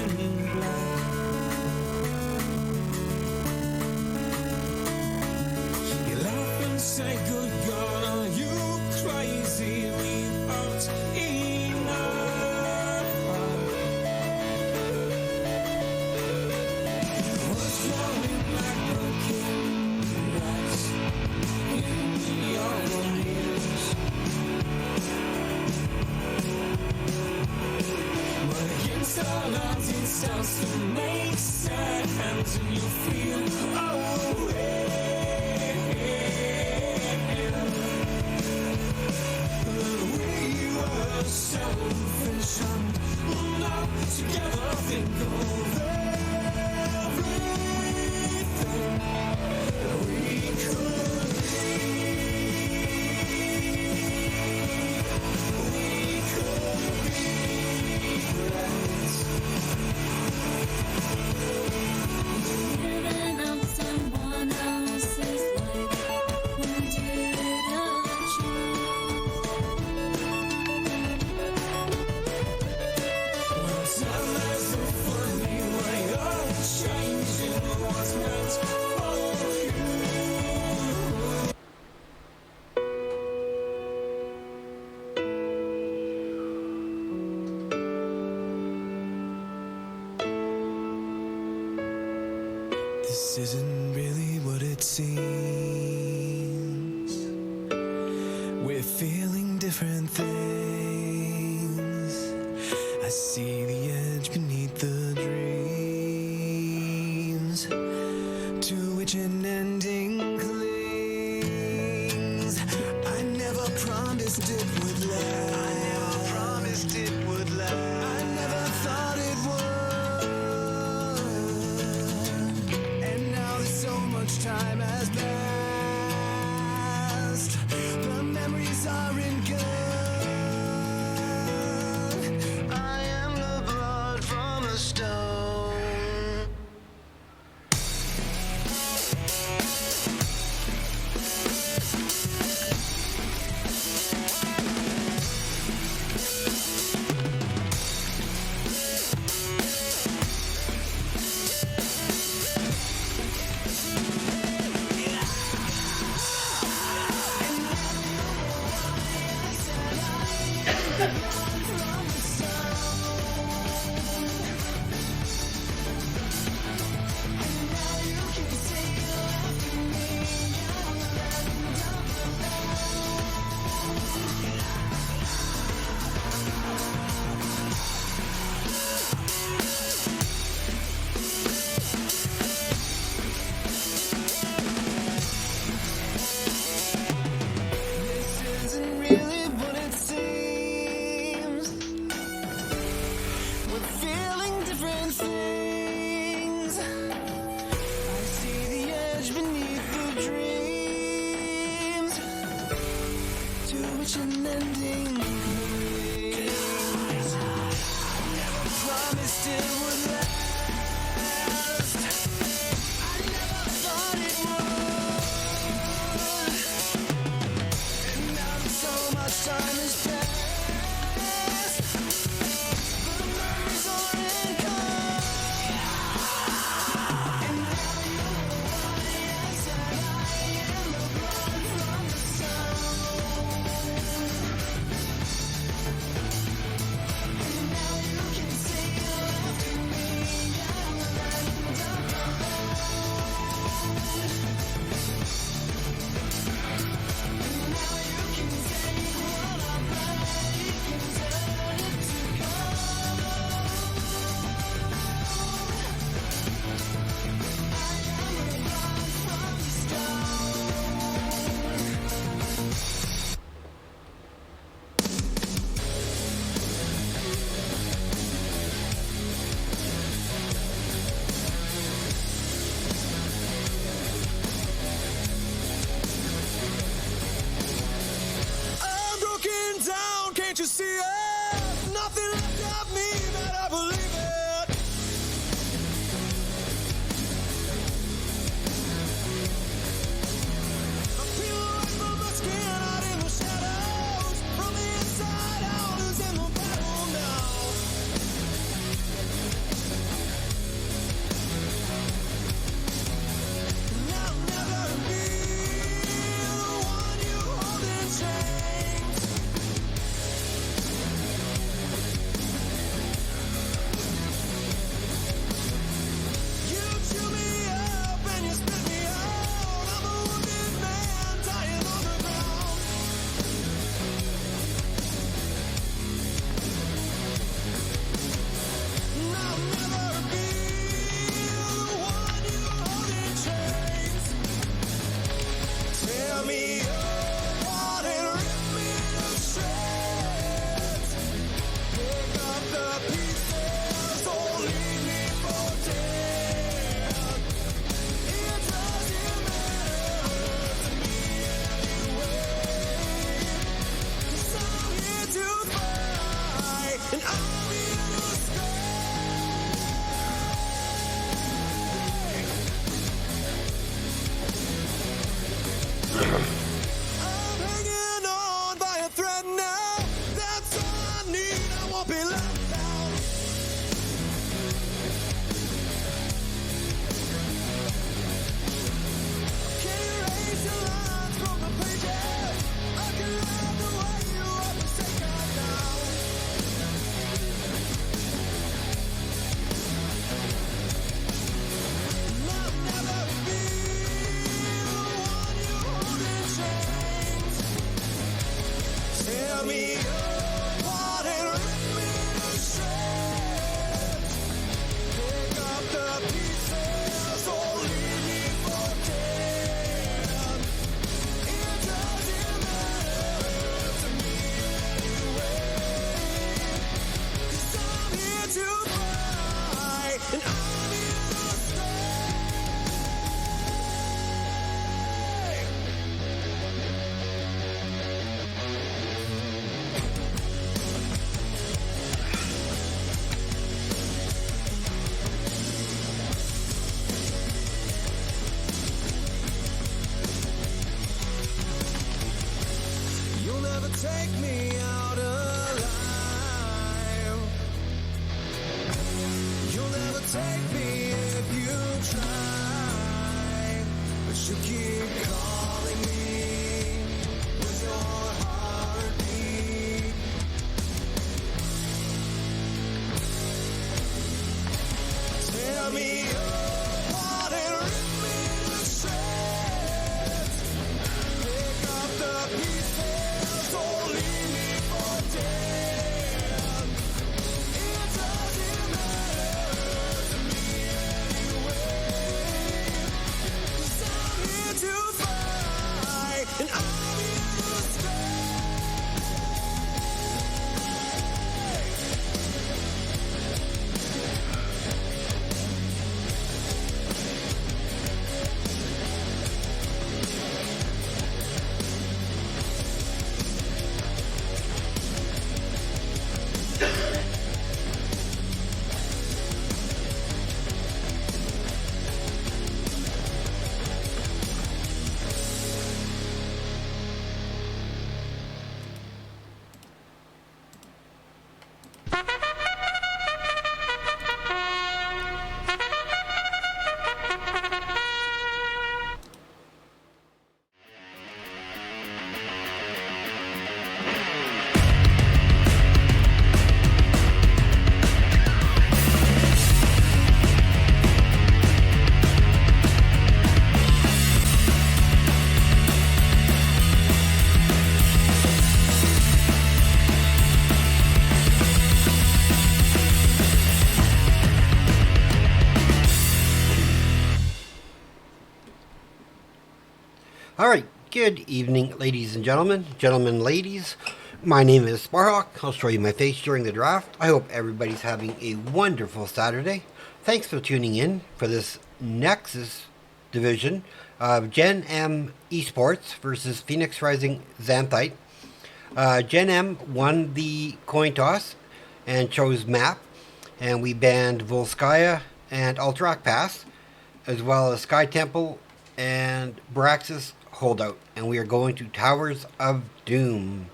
and blood. You laugh and say, good God, are you crazy? Without enough. What's flowing like broken glass in your ears? But against all odds it starts to make sad hands and you feel we were selfish and not together think of everything we could be. We could be friends. Living out someone else's life. When did I choose? Well, time has a funny way of changing what's meant for you. This isn't really what it seems. We're feeling different things. I see the edge beneath the dreams to which an ending clings. I never promised it would last. I never promised it would last. I never thought it would. And now that so much time has passed, the memories aren't good. I am the blood from the stone. be left out. Can you erase your lines from the pages? I can love the way you are forsaken now. I'll never be the one you hold in chains. Tear me apart and rip me to shreds. Pick up the pieces or leave me for dead. It doesn't matter to me anyway. 'Cause I'm here to fight and I'm here to stay. You'll never take me out alive. You'll never take me if you try. But you keep calling me with your heartbeat. Tear me apart and rip me to shreds. Pick up the pieces or leave me for dead. It doesn't matter to me anyway. 'Cause I'm here to fight and I'm here to stay. All right, good evening, ladies and gentlemen, ladies. My name is Sparhawk. I'll show you my face during the draft. I hope everybody's having a wonderful Saturday. Thanks for tuning in for this Nexus division of Gen.M Esports versus Phoenix Rising Xanthite. Gen.M won the coin toss and chose map, and we banned Volskaya and Alterac Pass, as well as Sky Temple and Braxis Holdout, and we are going to Towers of Doom.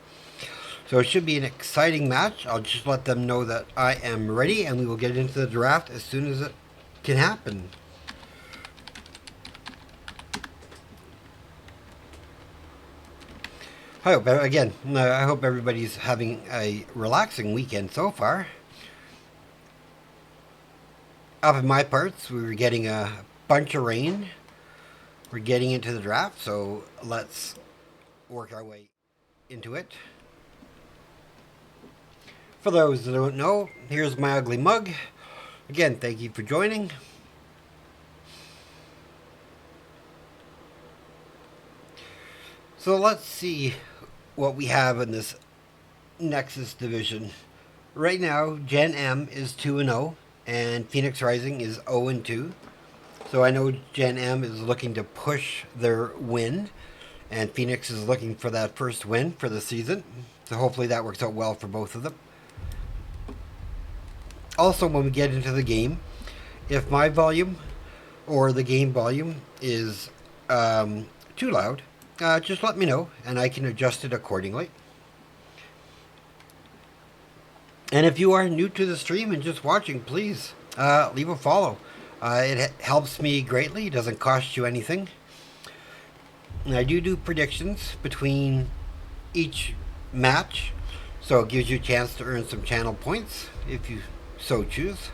So it should be an exciting match. I'll just let them know that I am ready, and we will get into the draft as soon as it can happen. I hope everybody's having a relaxing weekend so far. Up in my parts, we were getting a bunch of rain. We're getting into the draft, so let's work our way into it. For those that don't know, here's my ugly mug. Again, thank you for joining. So let's see what we have in this Nexus division. Right now, Gen.M is 2-0, and Phoenix Rising is 0-2. So I know Gen.M is looking to push their win, and Phoenix is looking for that first win for the season. So hopefully that works out well for both of them. Also, when we get into the game, if my volume or the game volume is too loud, just let me know and I can adjust it accordingly. And if you are new to the stream and just watching, please leave a follow. It helps me greatly. It doesn't cost you anything. And I do predictions between each match, so it gives you a chance to earn some channel points if you so choose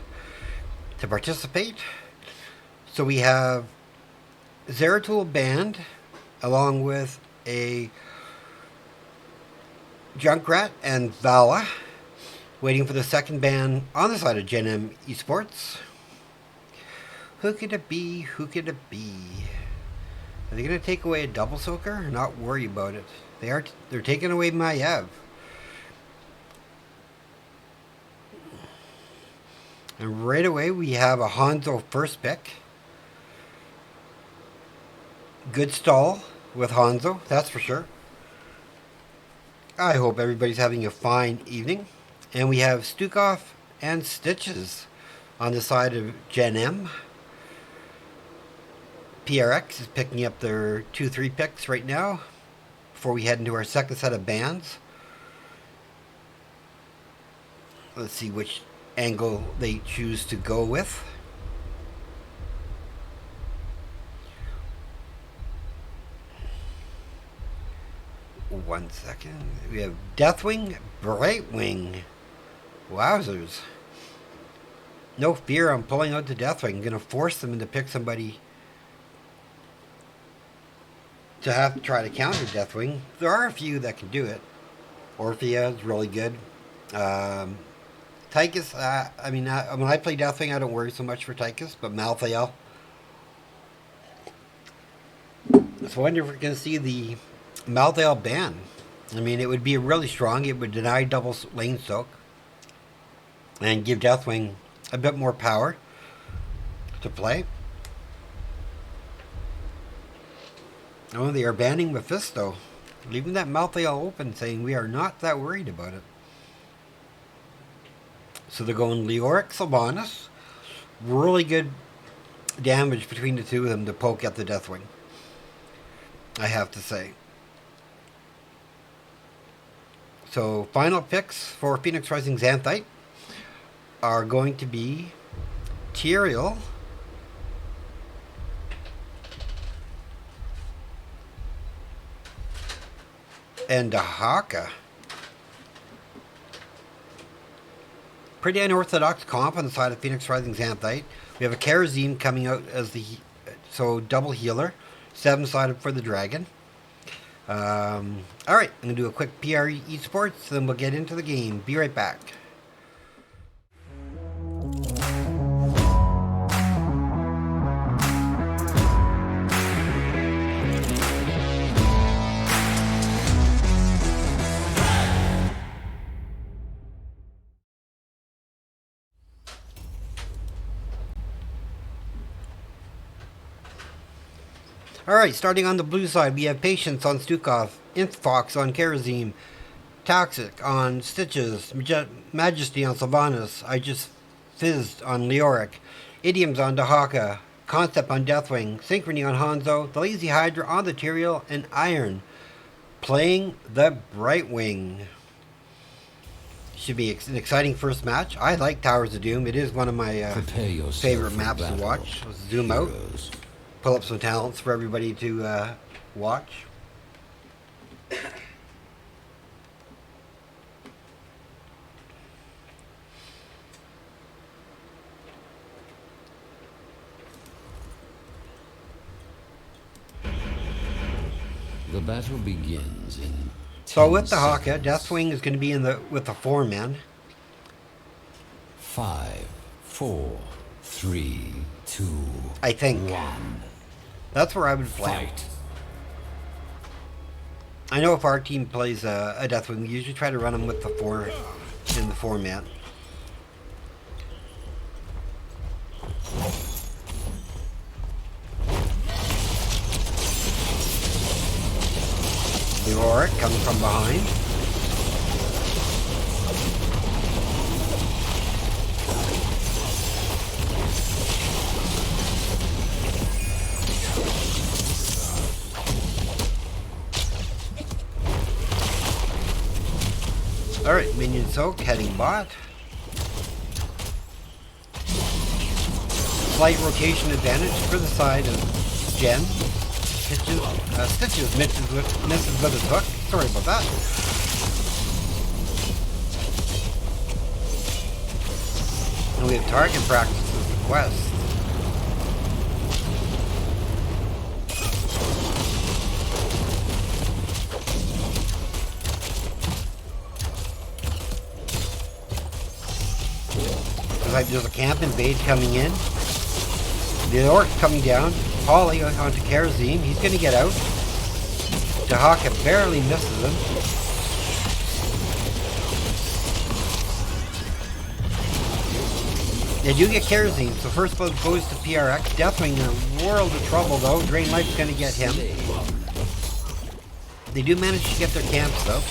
to participate. So we have Zeratul banned, along with a Junkrat and Vala, waiting for the second ban on the side of Gen.M Esports. Who could it be? Who could it be? Are they going to take away a double soaker? Not worry about it. They're taking away Maiev. And right away we have a Hanzo first pick. Good stall with Hanzo, that's for sure. I hope everybody's having a fine evening. And we have Stukov and Stitches on the side of Gen.M. PRX is picking up their 2-3 picks right now before we head into our second set of bans. Let's see which angle they choose to go with. One second. We have Deathwing, Brightwing. Wowzers. No fear, I'm pulling out the Deathwing. I'm going to force them to pick somebody to have to try to counter Deathwing. There are a few that can do it. Orphea is really good. Tychus, when I play Deathwing, I don't worry so much for Tychus, but Malthael. So I wonder if we're going to see the Malthael ban. I mean, it would be really strong. It would deny double lane soak and give Deathwing a bit more power to play. Oh, they are banning Mephisto, leaving that Malthael open, saying we are not that worried about it. So they're going Leoric, Sylvanas. Really good damage between the two of them to poke at the Deathwing, I have to say. So final picks for Phoenix Rising Xanthite are going to be Tyrael, and Dahaka. Pretty unorthodox comp on the side of Phoenix Rising Xanthite. We have a Karazim coming out as the double healer, 7-sided for the dragon. Alright, I'm going to do a quick PRE Esports, then we'll get into the game. Be right back. Alright, starting on the blue side, we have Patience on Stukov, Infox on Karazim, Toxic on Stitches, Majesty on Sylvanas, I just fizzed on Leoric, Idioms on Dahaka, Concept on Deathwing, Synchrony on Hanzo, the Lazy Hydra on the Tyrael, and Iron playing the Brightwing. Should be an exciting first match. I like Towers of Doom. It is one of my favorite maps to watch. Let's zoom out. Pull up some talents for everybody to watch. The battle begins in. So with the Haka, Deathwing is going to be with the 4-man. 5, 4, 3, 2. I think 1. That's where I would play. Fight. I know if our team plays a Deathwing, we usually try to run them with the 4-man. The Auric coming from behind. Alright, minion soak heading bot. slight rotation advantage for the side of Gen. Stitches misses with his hook. Sorry about that. And we have target practice as the quest. Like there's a camp invade coming in. The orc coming down. Holly onto Kerosene. He's going to get out. Dahaka barely misses him. They do get Kerosene, so first blood goes to PRX. Deathwing in a world of trouble though. Drain Life's going to get him. They do manage to get their camps though.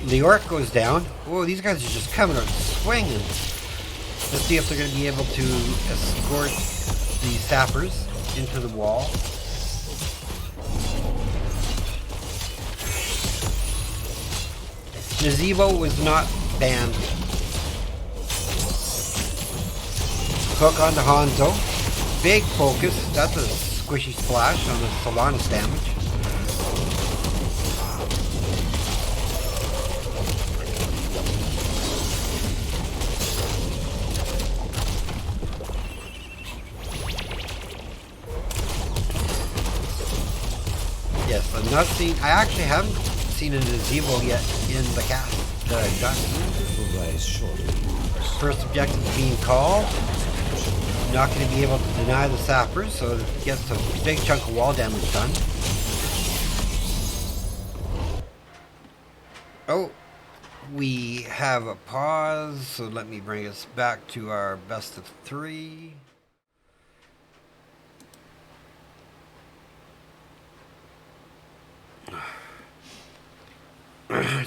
The orc goes down. Whoa, these guys are just coming out swinging. Let's see if they're going to be able to escort the sappers into the wall. Nazebo was not banned. Hook onto Hanzo. Big focus. That's a squishy splash on the Solanas damage. I actually haven't seen a Nazebo yet in the cast that I've done. First objective being called. Not going to be able to deny the sappers, so it gets a big chunk of wall damage done. Oh, we have a pause, so let me bring us back to our best of 3.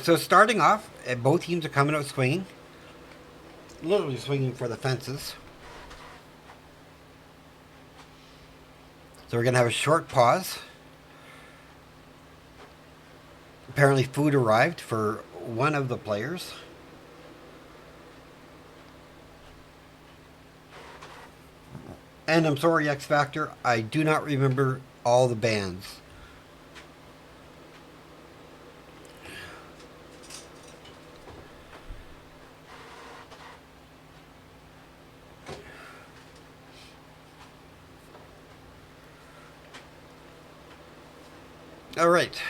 So starting off, both teams are coming out swinging. Literally swinging for the fences. So we're going to have a short pause. Apparently food arrived for one of the players. And I'm sorry, X Factor, I do not remember all the bands. All right.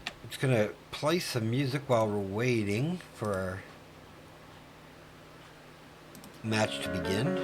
I'm just going to play some music while we're waiting for our match to begin.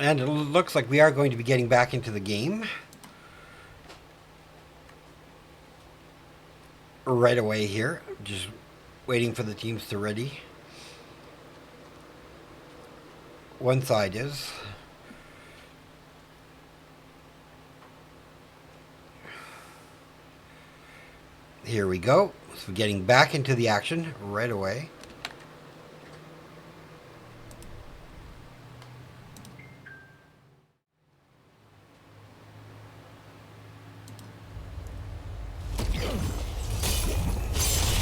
And it looks like we are going to be getting back into the game right away here. Just waiting for the teams to ready. One side is. Here we go. So getting back into the action right away.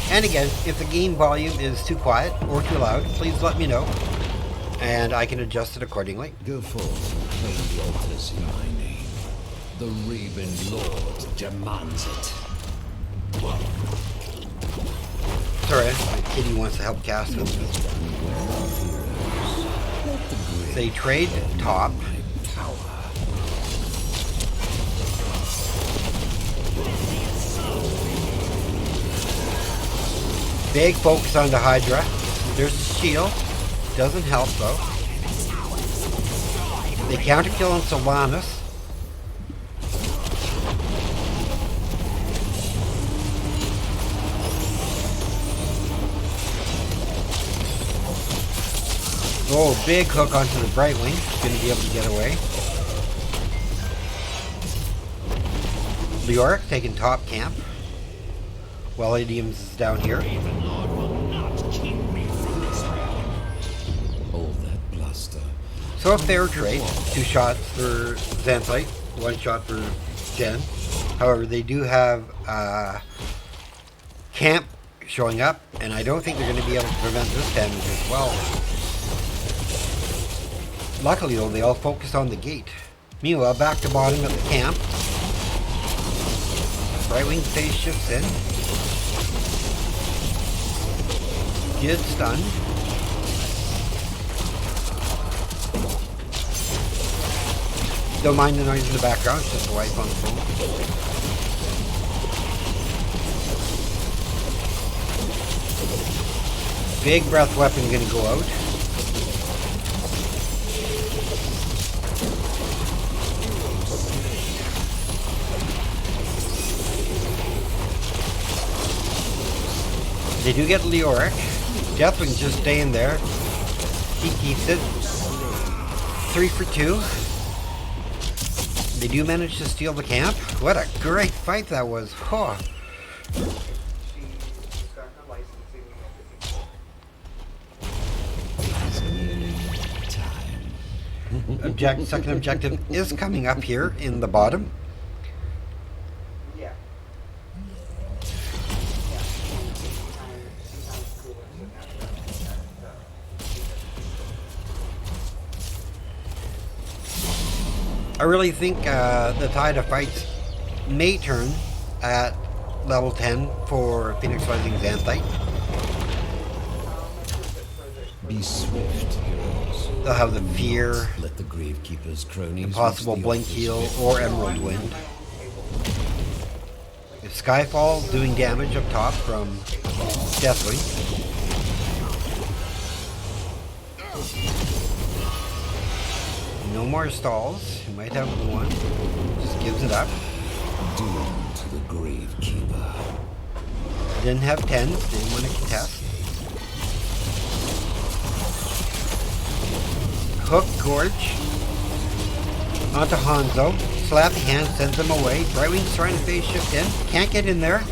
And again, if the game volume is too quiet or too loud, please let me know. and I can adjust it accordingly. Go forth and claim the altars in my name. The Raven Lord demands it. Sorry, my kitty wants to help cast them. They trade top. Big focus on the Hydra. There's a shield. Doesn't help though. They counter kill on Sylvanas. Oh, big hook onto the Brightwing. Gonna be able to get away. Leoric taking top camp. While Idiom's is down here. All that bluster. So a fair trade. 2 shots for Xanthite, 1 shot for Gen. However, they do have camp showing up, and I don't think they're going to be able to prevent this damage as well. Luckily though, they all focus on the gate. Meanwhile, back to bottom at the camp. Brightwing phase shifts in. Get stunned. Don't mind the noise in the background, it's just a wife on the phone. Big breath weapon gonna go out. They do get Leoric. Deathwing's just staying there. He keeps it. 3 for 2. They do manage to steal the camp. What a great fight that was. Oh. Second objective is coming up here in the bottom. I really think the tide of fights may turn at level 10 for Phoenix Rising Xanthite. Be swift, heroes. They'll have the Fear, Let the Gravekeeper's cronies Impossible reach the Blink altars Heal, with or Emerald Wind. If Skyfall doing damage up top from Deathwing. No more stalls. He might have one. Just gives it up. doom to the Gravekeeper. Didn't have 10s. Didn't want to contest. Hook Gorge. Onto Hanzo. Slappy hand sends him away. Brightwing's trying to phase shift in. Can't get in there.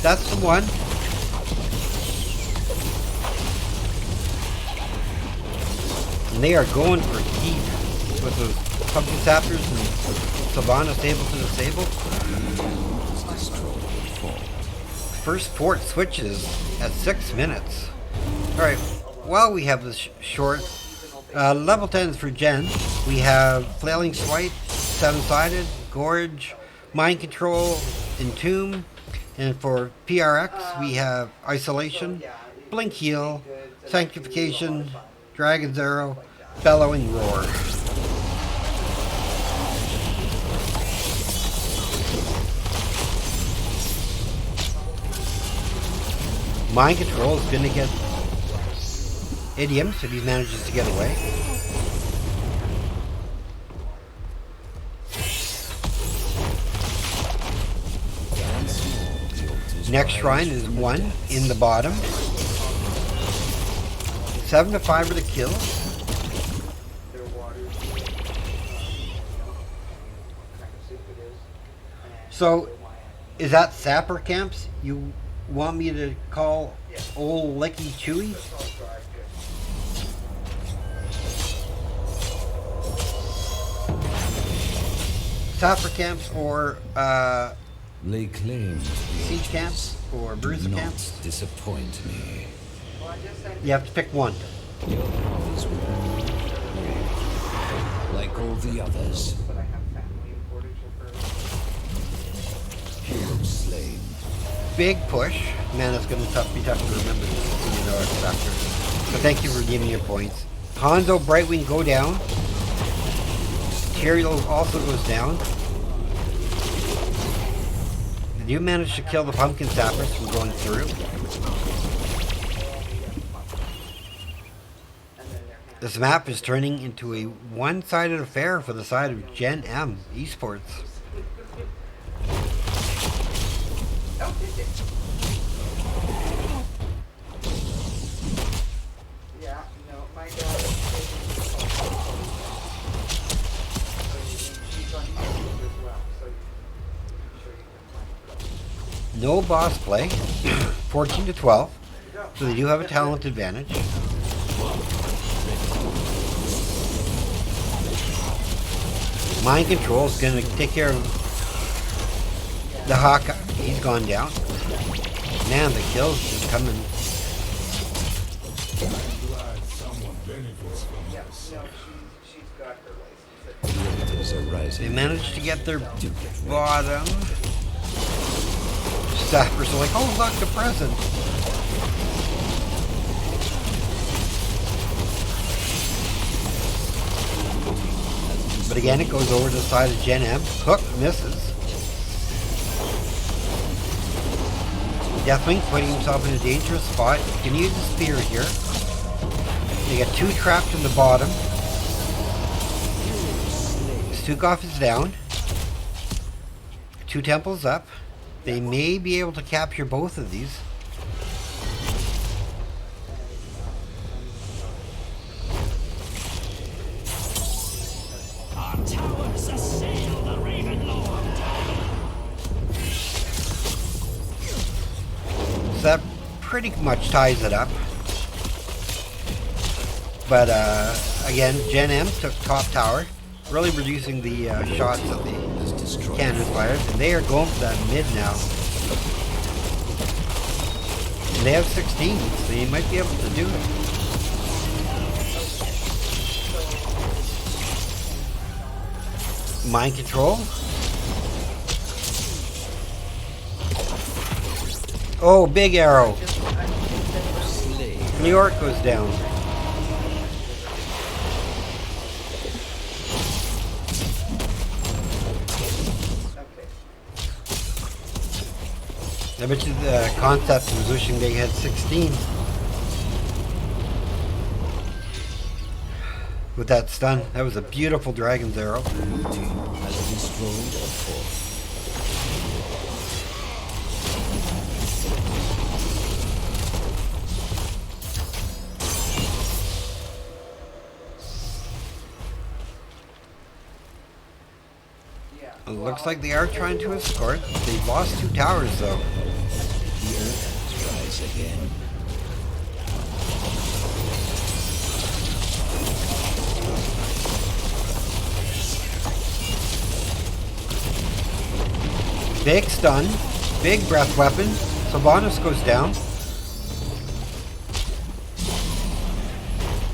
That's the one. And they are going for deep with the Pumpkin Saptors and Sylvanas able to disable. First fort switches at 6 minutes. Alright, while we have this short, level 10s for Gen, we have Flailing Swipe, 7-sided, Gorge, Mind Control, Entomb, and for PRX we have Isolation, Blink Heal, Sanctification, Dragon's Arrow, Bellowing Roar. Mind Control is going to get Idioms if he manages to get away. Next shrine is 1 in the bottom. 7 to 5 are the kills. So, is that Sapper camps you want me to call old Licky Chewy? Sapper camps or Lay claim to the siege altars. camps or bruiser Do not camps? disappoint me. You have to pick one. Your powers will call the others. But I have family in Portage. Hero slain. Big push. Man, it's going to be tough to remember this, you know, after. But thank you for giving your points. Hanzo Brightwing go down. Tyrael also goes down. Did you manage to kill the pumpkin sappers from going through? This map is turning into a one-sided affair for the side of Gen.M Esports. Yeah, no, my daughter she's on YouTube as well, so I'm sure you can find her. No boss play. 14 to 12. So they do have a talent advantage. Mind control is going to take care of the Hawkeye. He's gone down. Man, the kills just coming. Yeah, no, she's got her license. There's a rising. They managed to get their bottom. Staffers are like, oh look, the present. But again, it goes over to the side of Gen.M. Hook misses. Deathwing putting himself in a dangerous spot. You can use the spear here. You got two trapped in the bottom. Stukov is down. Two temples up. They may be able to capture both of these. Our towers assail the Raven Lord. So that pretty much ties it up. But again, Gen.M took top tower, really reducing the shots that the cannons fired. And they are going for that mid now. And they have 16, so they might be able to do it. Mind control. Oh, big arrow. New York goes down. I bet you the concept was wishing they had 16. With that stun, that was a beautiful dragon's arrow. Has destroyed a fort. It looks like they are trying to escort. They've lost two towers though. The earth rise again. Big stun, big breath weapon. Sylvanas goes down.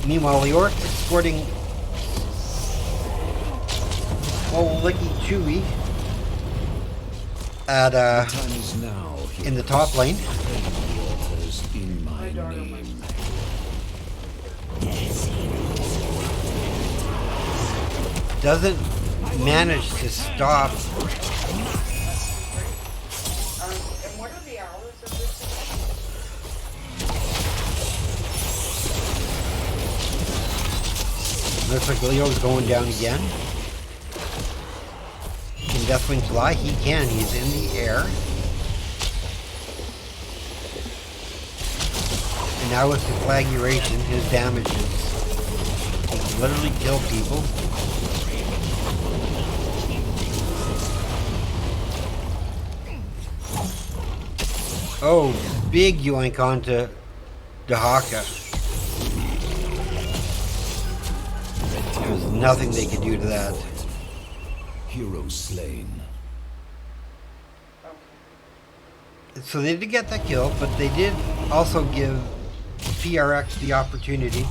Meanwhile, Leoric is escorting old Licky Chewy at Time is now. in the top lane. Waters in my name. Doesn't manage to stop. And what are the hours of this? Looks like Leo's going down again. Can Deathwing fly? He can. He's in the air. And now with the flagration, his damage is... He can literally kill people. Oh, big yoink onto Dahaka. There was nothing they could do to that. Hero slain. So they did get that kill, but they did also give PRX the opportunity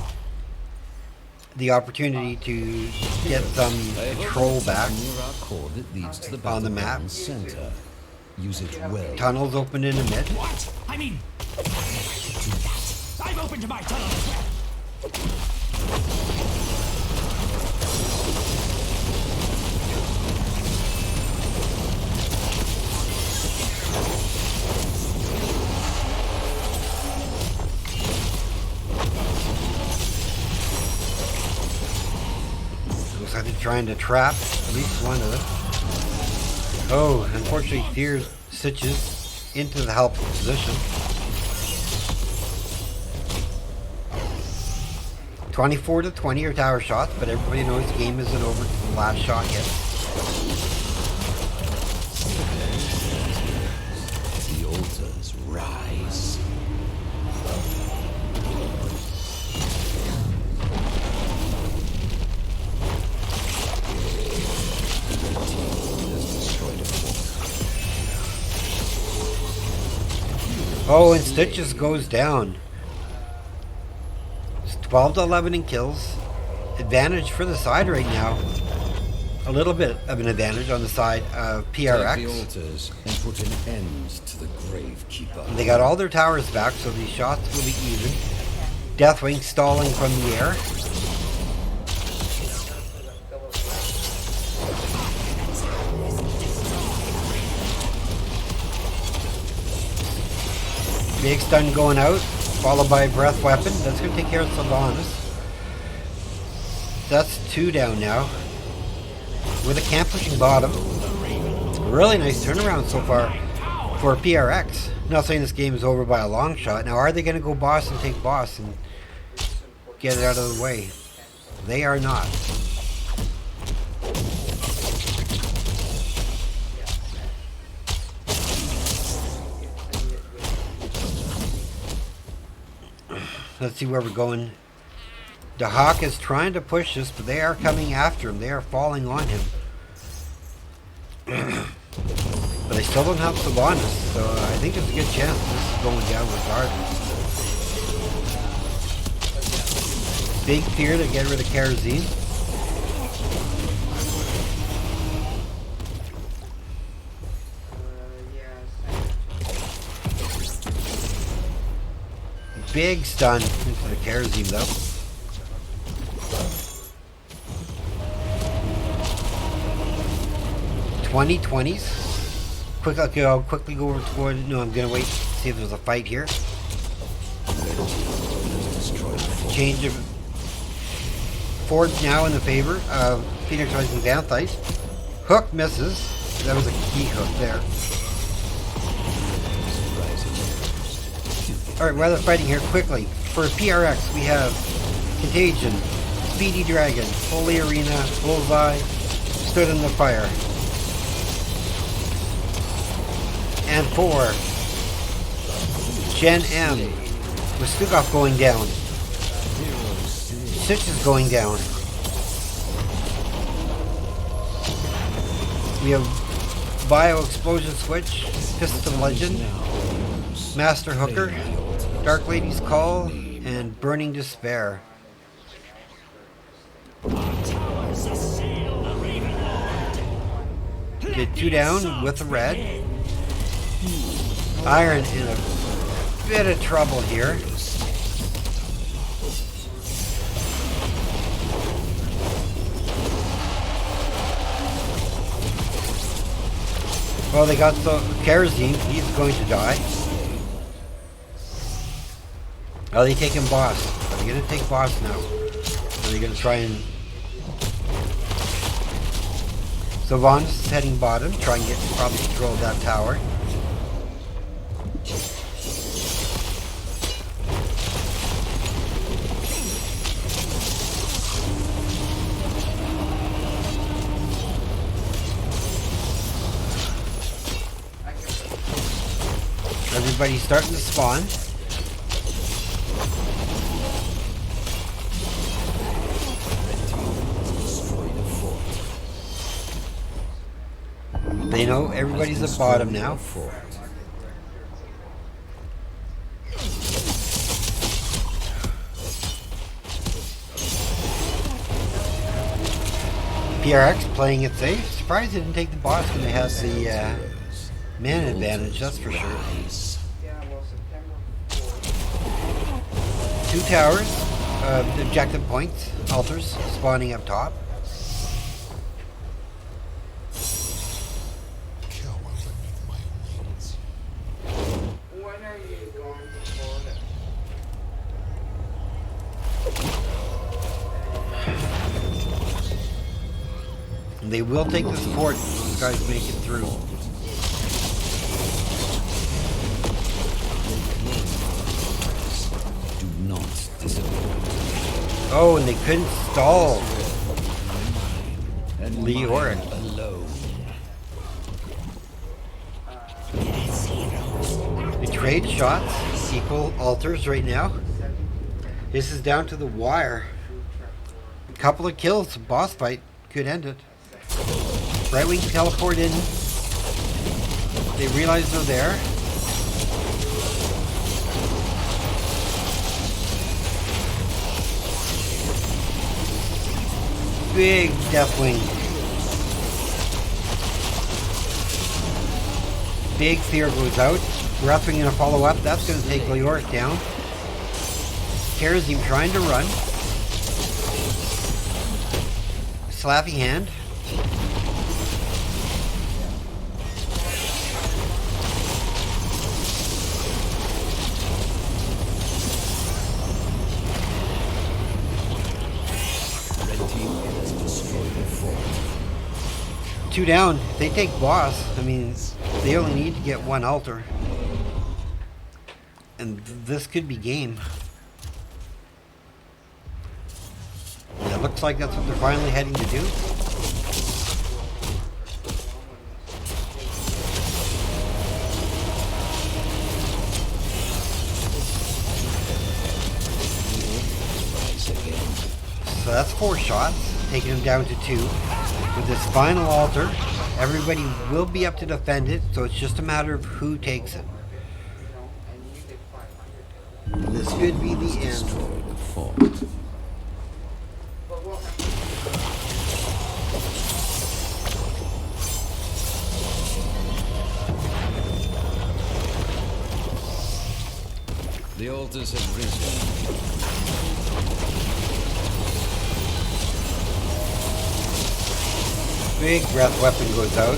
the opportunity to get some control back. Near our core that leads to the On the map. battleground center. Use it well. Tunnels open in a mid. What? I mean, I've opened my tunnel as well. Looks like they're trying to trap at least one of them. Oh, unfortunately, Fear stitches into the help position. 24-20 are tower shots, but everybody knows the game isn't over to the last shot yet. The altars rise. Oh, and Stitches goes down. It's 12-11 in kills. Advantage for the side right now. A little bit of an advantage on the side of Take the PRX. altars and put an end to the Gravekeeper. They got all their towers back, so these shots will be even. Deathwing stalling from the air. Big stun going out, followed by a breath weapon. That's going to take care of Sylvanas. That's 2 down now. With a camp pushing bottom. Really nice turnaround so far for PRX. Not saying this game is over by a long shot. Now, are they going to go boss and take boss and get it out of the way? They are not. Let's see where we're going. The Hawk is trying to push this, but they are coming after him. They are falling on him. But they still don't have Sylvanas, so I think there's a good chance this is going down regardless. Big fear to get rid of Kerosene. Big stun into the Kerosene though. Quick, okay, I'll quickly go over toward. No, I'm gonna wait, see if there's a fight here. Change of Ford's now in the favor of Phoenix Rising Xanthite. Hook misses. That was a key hook there. Alright, while they're fighting here, quickly. For PRX, we have Contagion, Speedy Dragon, Holy Arena, Bullseye, Stood in the Fire. And for Gen.M, with Stukov going down. Sitch is going down. We have Bio Explosion Switch, Piston Legend, Master Hooker, Dark Lady's Call, and Burning Despair. Get 2 down with a red. Iron in a bit of trouble here. Well, they got the Kerosene. He's going to die. Are they taking boss? Are they going to take boss now? Are they going to try and... Sylvanas is heading bottom. Try and get probably control of that tower. Everybody's starting to spawn. They know everybody's at bottom now. PRX playing it safe. Surprised they didn't take the boss when they had the man advantage, that's for sure. Yeah, well, September 4th. 2 towers, objective points, altars spawning up top. When are you going to Florida? And they will take this fort if those guys make it through. Do not disappoint me. Oh, and they couldn't stall And Leoric. mine alone. They trade shots, equal altars right now. This is down to the wire. A couple of kills, boss fight could end it. Right wing teleport in. They realize they're there. Big Deathwing. Big Fear goes out. Breathwing gonna follow up. That's gonna take Leoric down. Karazim trying to run. Slappy hand. Red team has destroyed the fort. 2 down. They take boss. I mean, they only need to get 1 altar. And this could be game. And it looks like that's what they're finally heading to do. So that's 4 shots, taking him down to 2. With this final altar, everybody will be up to defend it, so it's just a matter of who takes it. This could be the end. Destroy the fort. The altars have risen. Big breath weapon goes out.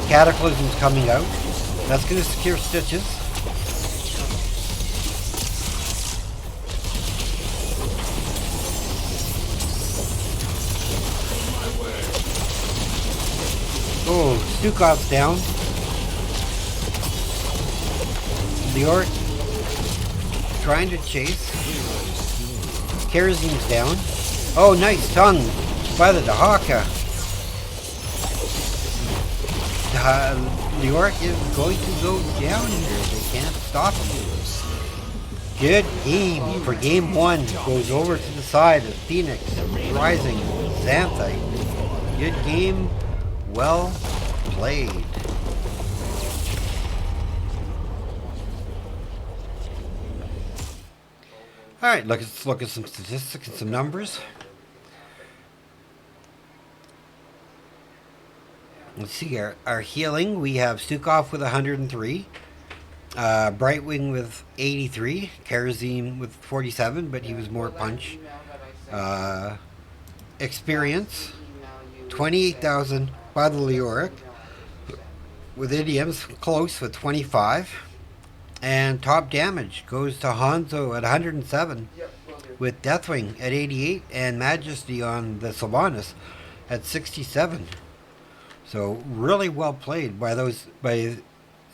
Cataclysm's coming out. That's going to secure Stitches. Oh, Stukov's down. Leoric trying to chase. Karazim's down. Oh, nice tongue by the Dahaka. Leoric is going to go down here. They can't stop him. Good game for game 1. Goes over to the side of Phoenix, Rising, Xanthite. Good game. Well played. Alright, let's look at some statistics and some numbers. Let's see here. Our healing, we have Stukov with 103. Brightwing with 83. Karazim with 47, but he was more punch. Experience, 28,000 by the Leoric. With idioms, close with 25. And top damage goes to Hanzo at 107. With Deathwing at 88. And Majesty on the Sylvanas at 67. So really well played by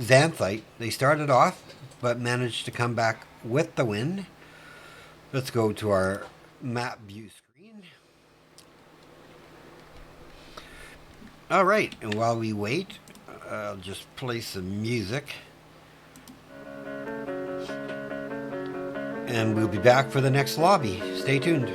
Xanthite. They started off, but managed to come back with the win. Let's go to our map view screen. All right, and while we wait, I'll just play some music. And we'll be back for the next lobby. Stay tuned.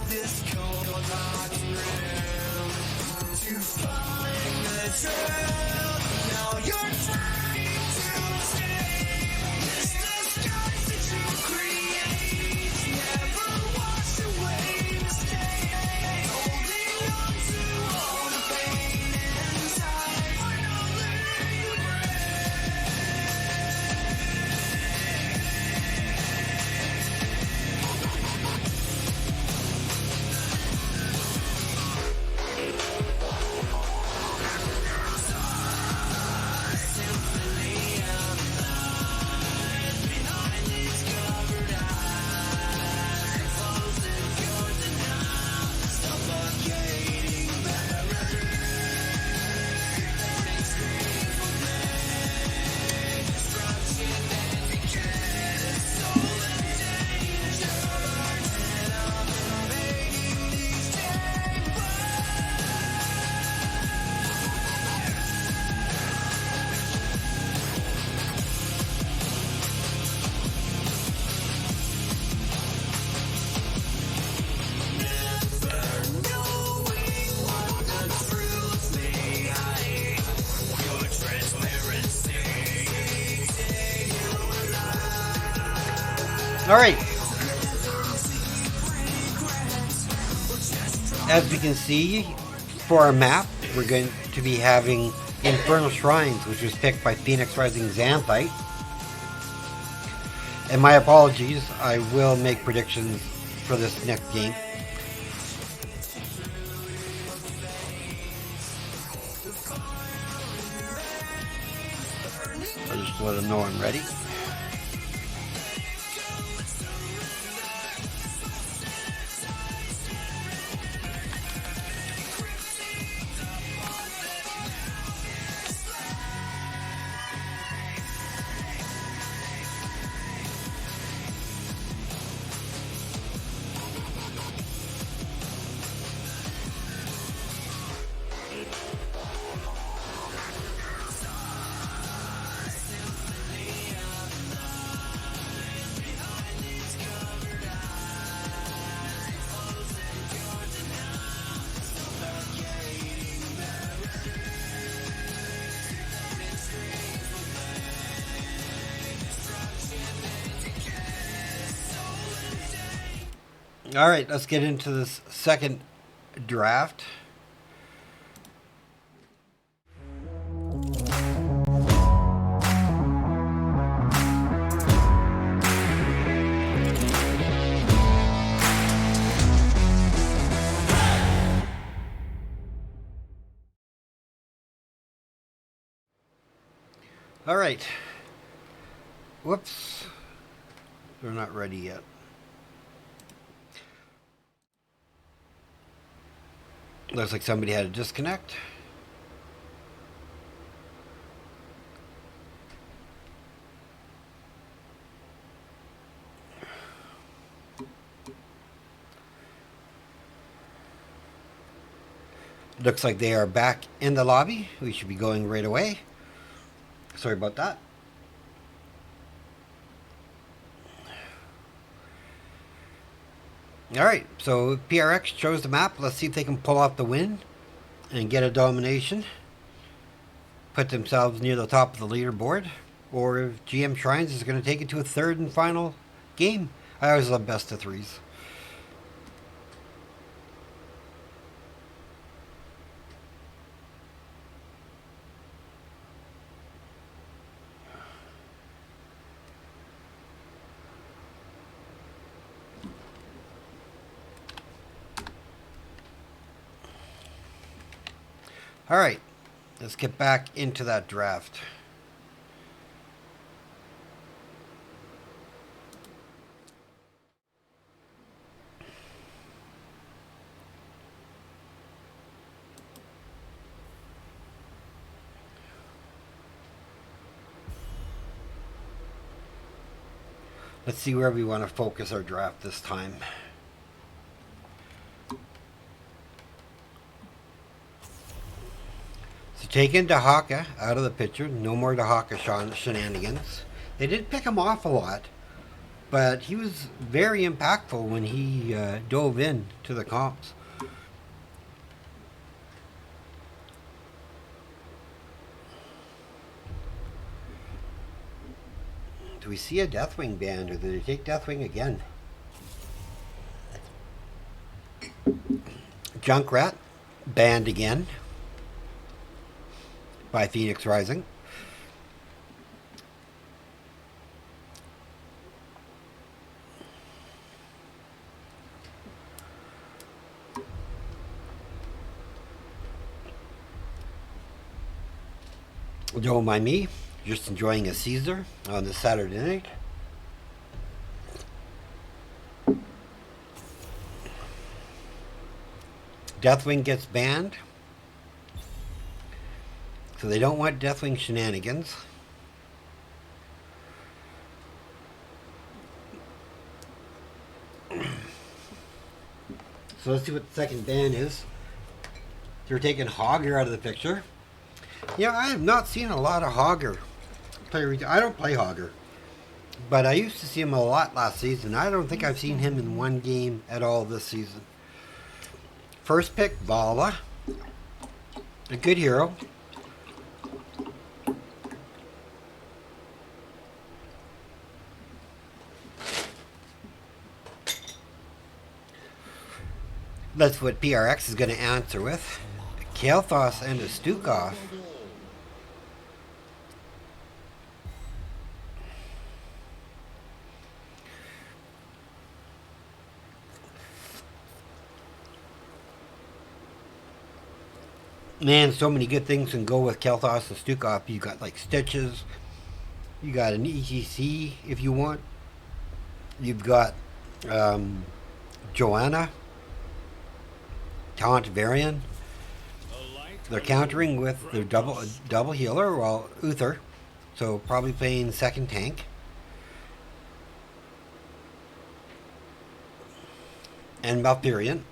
This cold locked room to find the truth. Now you're trying to escape this disguise that you create. Never wash away mistakes. Holding on to all the pain inside. Finally you break. All right. As we can see, for our map, we're going to be having Infernal Shrines, which was picked by Phoenix Rising Xanthite. And my apologies, I will make predictions for this next game. I'll just let them know I'm ready. All right, let's get into this second draft. All right. Whoops. They're not ready yet. Looks like somebody had a disconnect. Looks like they are back in the lobby. We should be going right away. Sorry about that. Alright, so PRX chose the map. Let's see if they can pull off the win and get a domination. Put themselves near the top of the leaderboard. Or if GM Shrines is going to take it to a third and final game. I always love best of threes. All right, let's get back into that draft. Let's see where we want to focus our draft this time. taking Dahaka out of the picture. No more Dahaka shenanigans. They did pick him off a lot, but he was very impactful when he dove in to the comps. Do we see a Deathwing banned, or did they take Deathwing again? Junkrat banned again by Phoenix Rising. Don't mind me, just enjoying a Caesar on this Saturday night. Deathwing gets banned. So they don't want Deathwing shenanigans. So let's see what the second ban is. They're taking Hogger out of the picture. Yeah, I have not seen a lot of Hogger. I don't play Hogger. But I used to see him a lot last season. I don't think I've seen him in one game at all this season. First pick, Vala. A good hero. That's what PRX is going to answer with. Kael'thas and a Stukov. Man, so many good things can go with Kael'thas and Stukov. You got like Stitches. You got an ETC if you want. You've got Joanna. Taunt Varian. They're countering with their double healer, well, Uther. So probably playing second tank. And Malfurion.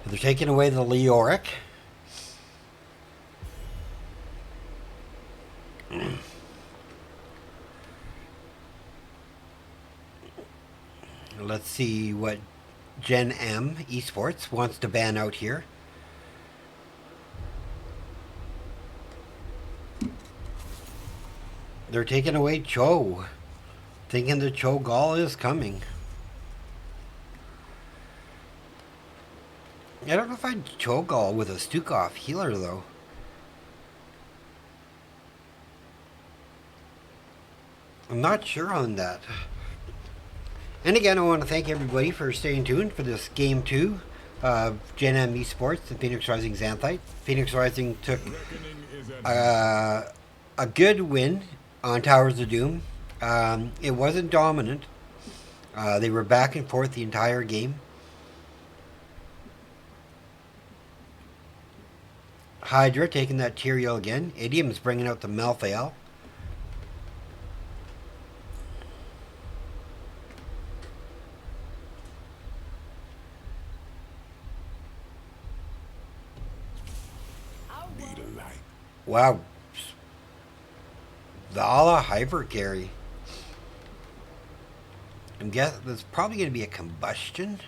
They're taking away the Leoric. Let's see what Gen.M Esports wants to ban out here. They're taking away Cho. Thinking the Cho Gall is coming. I don't know if I'd Cho'Gall with a Stukov healer, though. I'm not sure on that. And again, I want to thank everybody for staying tuned for this Game 2 of Gen.M Esports and Phoenix Rising Xanthite. Phoenix Rising took a good win on Towers of Doom. It wasn't dominant. They were back and forth the entire game. Hydra taking that Tyrael again. Idiom's bringing out the Malthael. Wow. Vala Hyper Carry. I'm guessing there's probably going to be a combustion.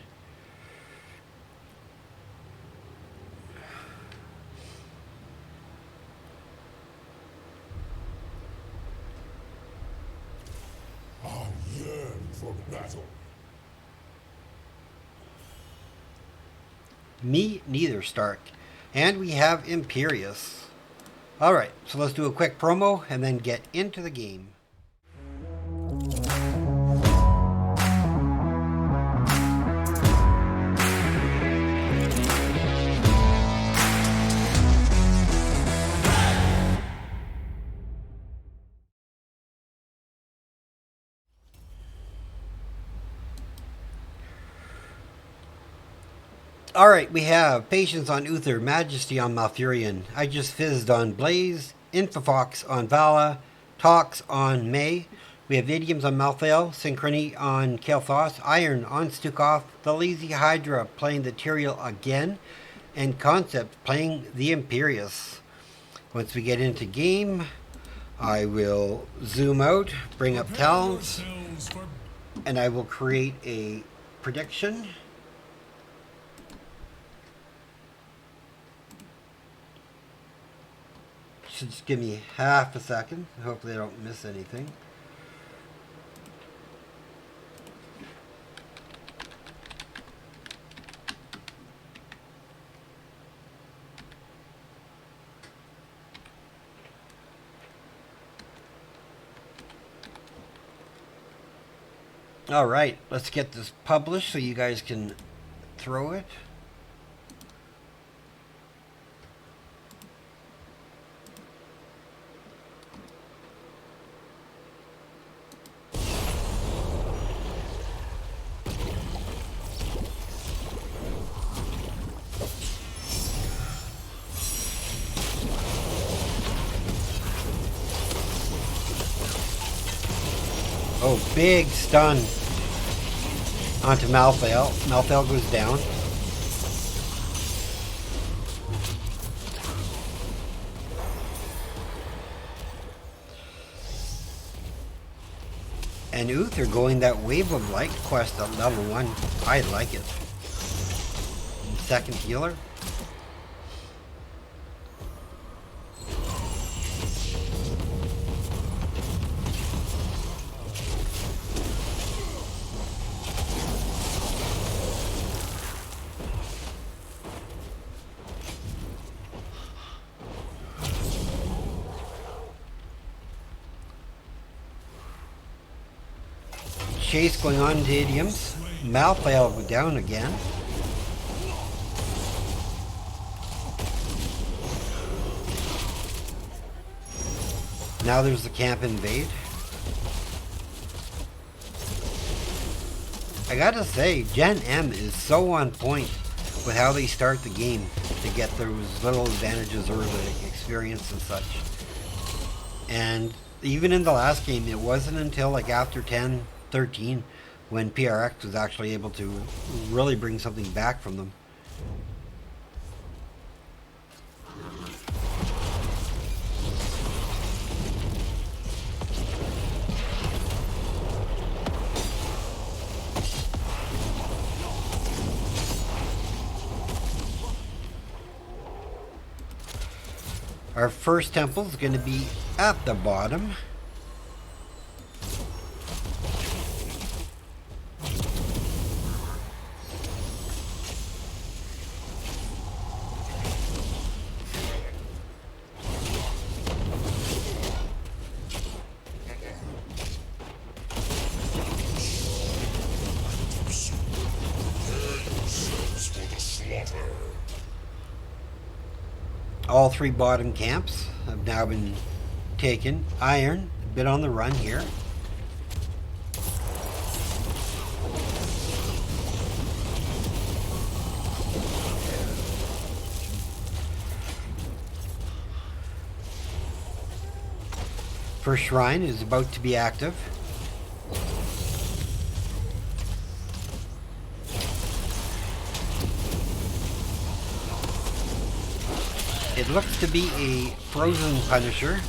For battle. Me neither, Stark. And we have Imperius. Alright, so let's do a quick promo and then get into the game. Alright, we have Patience on Uther, Majesty on Malfurion. I just fizzed on Blaze, Infofox on Vala, Tox on May. We have Idioms on Malthael, Synchrony on Kael'thas, Iron on Stukov, The Lazy Hydra playing the Tyrael again, and Concept playing the Imperius. Once we get into game, I will zoom out, bring up talents, and I will create a prediction. Should just give me half a second. Hopefully I don't miss anything. Alright, let's get this published so you guys can throw it. Oh, big stun onto Malthael. Malthael goes down. And Uther going that Wave of Light quest at level 1. I like it. Second healer. Chase going on to Idioms. Malthael down again. Now there's the camp invade. I gotta say, Gen.M is so on point with how they start the game to get those little advantages early, experience and such. And even in the last game, it wasn't until like after 10, 13 when PRX was actually able to really bring something back from them. Our first temple is going to be at the bottom. All three bottom camps have now been taken. Iron, a bit on the run here. First shrine is about to be active. It looks to be a frozen Punisher,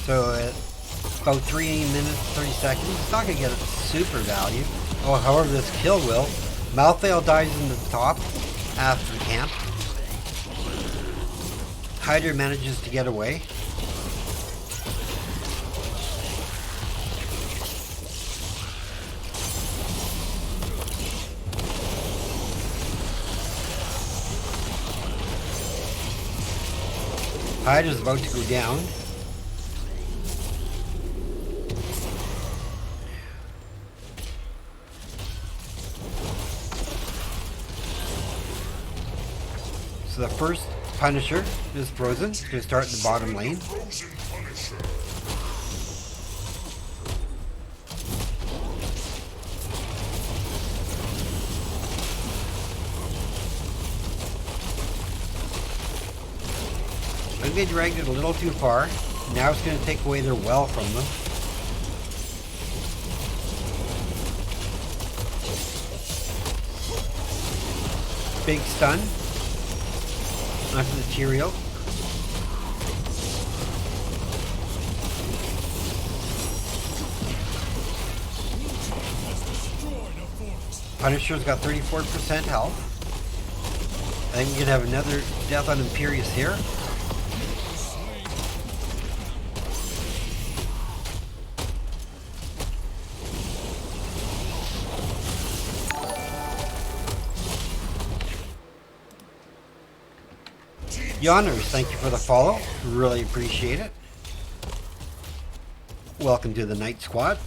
so at about 3 minutes, 30 seconds, it's not going to get super value. Oh, however, this kill will. Malthael dies in the top after the camp. Hydra manages to get away. Hydra's about to go down. So the first Punisher is frozen. It's going to start in the bottom lane. think they dragged it a little too far. Now it's going to take away their well from them. Big stun onto the Tyrael. Punisher's got 34% health. I think we can have another death on Imperius here. Yonners, thank you for the follow. Really appreciate it. Welcome to the Night Squad.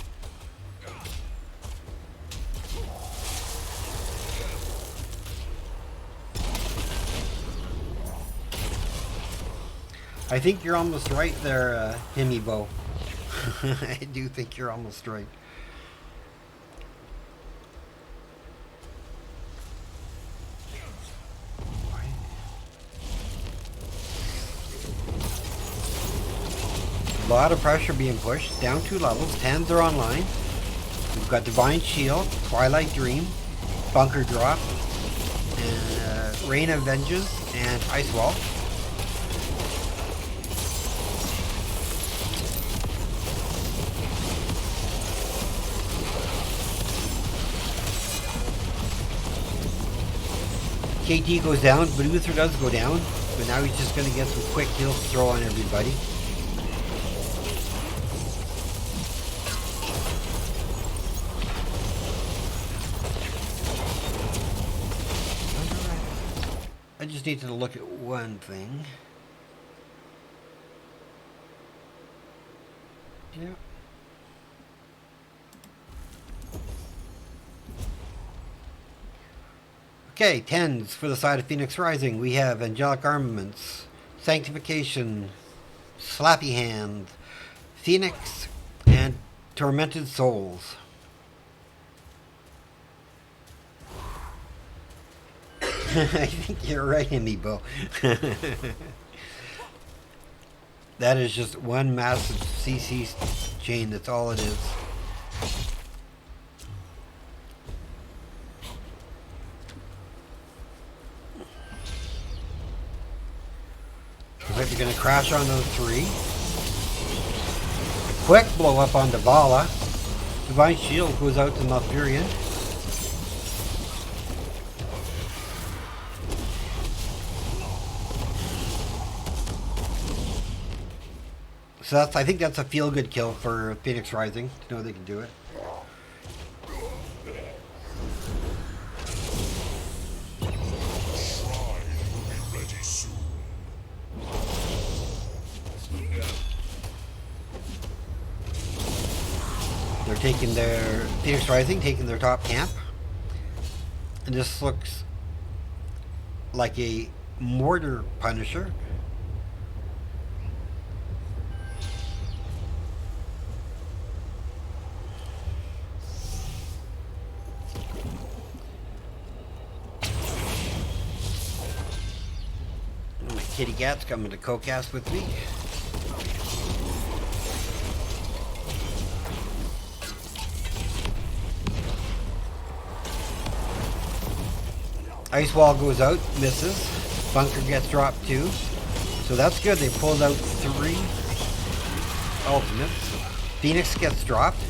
I think you're almost right there, Himibo. I do think you're almost right. A lot of pressure being pushed. Down 2 levels. 10s are online. We've got Divine Shield, Twilight Dream, Bunker Drop, and Rain of Vengeance, and Ice Wall. KT goes down, but Uther does go down. But now he's just going to get some quick heals to throw on everybody. I just need to look at one thing. Yeah. Okay, 10s for the side of Phoenix Rising. We have Angelic Armaments, Sanctification, Slappy Hand, Phoenix, and Tormented Souls. I think you're right, Amiibo. That is just one massive CC chain, that's all it is. Looks like they're going to crash on those 3. Quick blow up on Davala. Divine Shield goes out to Malfurion. So that's, I think that's a feel-good kill for Phoenix Rising, to know they can do it. They're taking their Phoenix Rising, taking their top camp. And this looks like a mortar Punisher. My kitty cat's coming to co-cast with me. Ice Wall goes out, misses. Bunker gets dropped too. So that's good. They pulled out 3 ultimates. Phoenix gets dropped.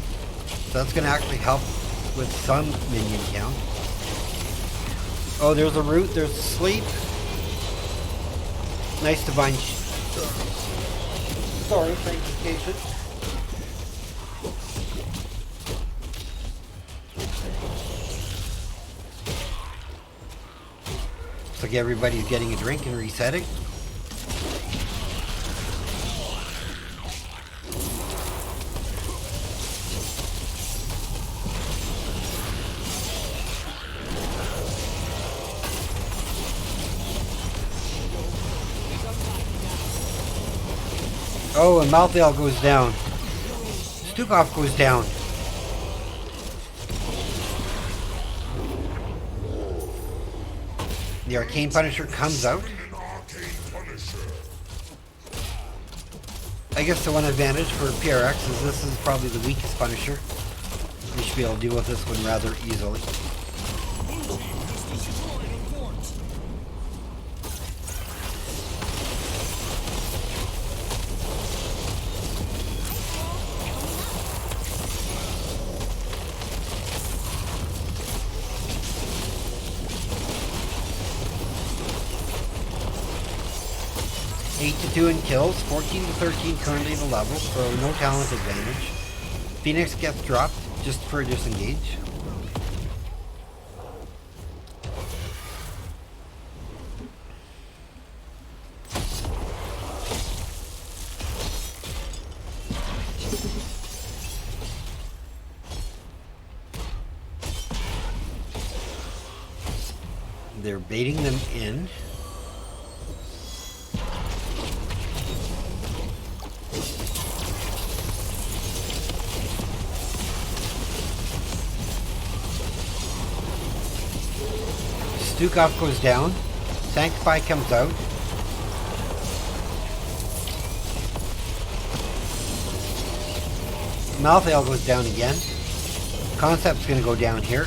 So that's going to actually help with some minion count. Oh, there's a root. There's sleep. Nice divine. Sorry, sanctification. Looks like everybody's getting a drink and resetting. Oh, and Malthael goes down. Stukov goes down. The Arcane Punisher comes out. I guess the one advantage for PRX is this is probably the weakest Punisher. We should be able to deal with this one rather easily. Eight to 2 in kills, 14 to 13 currently the level, so no talent advantage. Phoenix gets dropped just for a disengage. They're baiting them in. Stukov goes down. Sanctify comes out. Malthael goes down again. Concept's gonna go down here.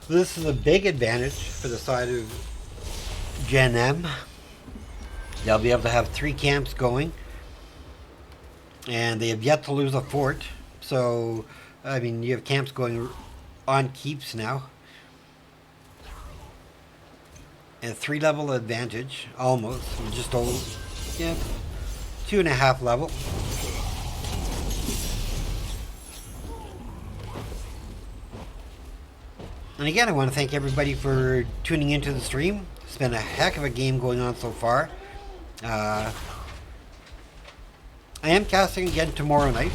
This is a big advantage for the side of Gen.M. They'll be able to have 3 camps going. And they have yet to lose a fort. So, I mean, you have camps going on keeps now. And 3 level advantage, almost. We're just over, yeah, 2.5 level. And again, I want to thank everybody for tuning into the stream. It's been a heck of a game going on so far. I am casting again tomorrow night.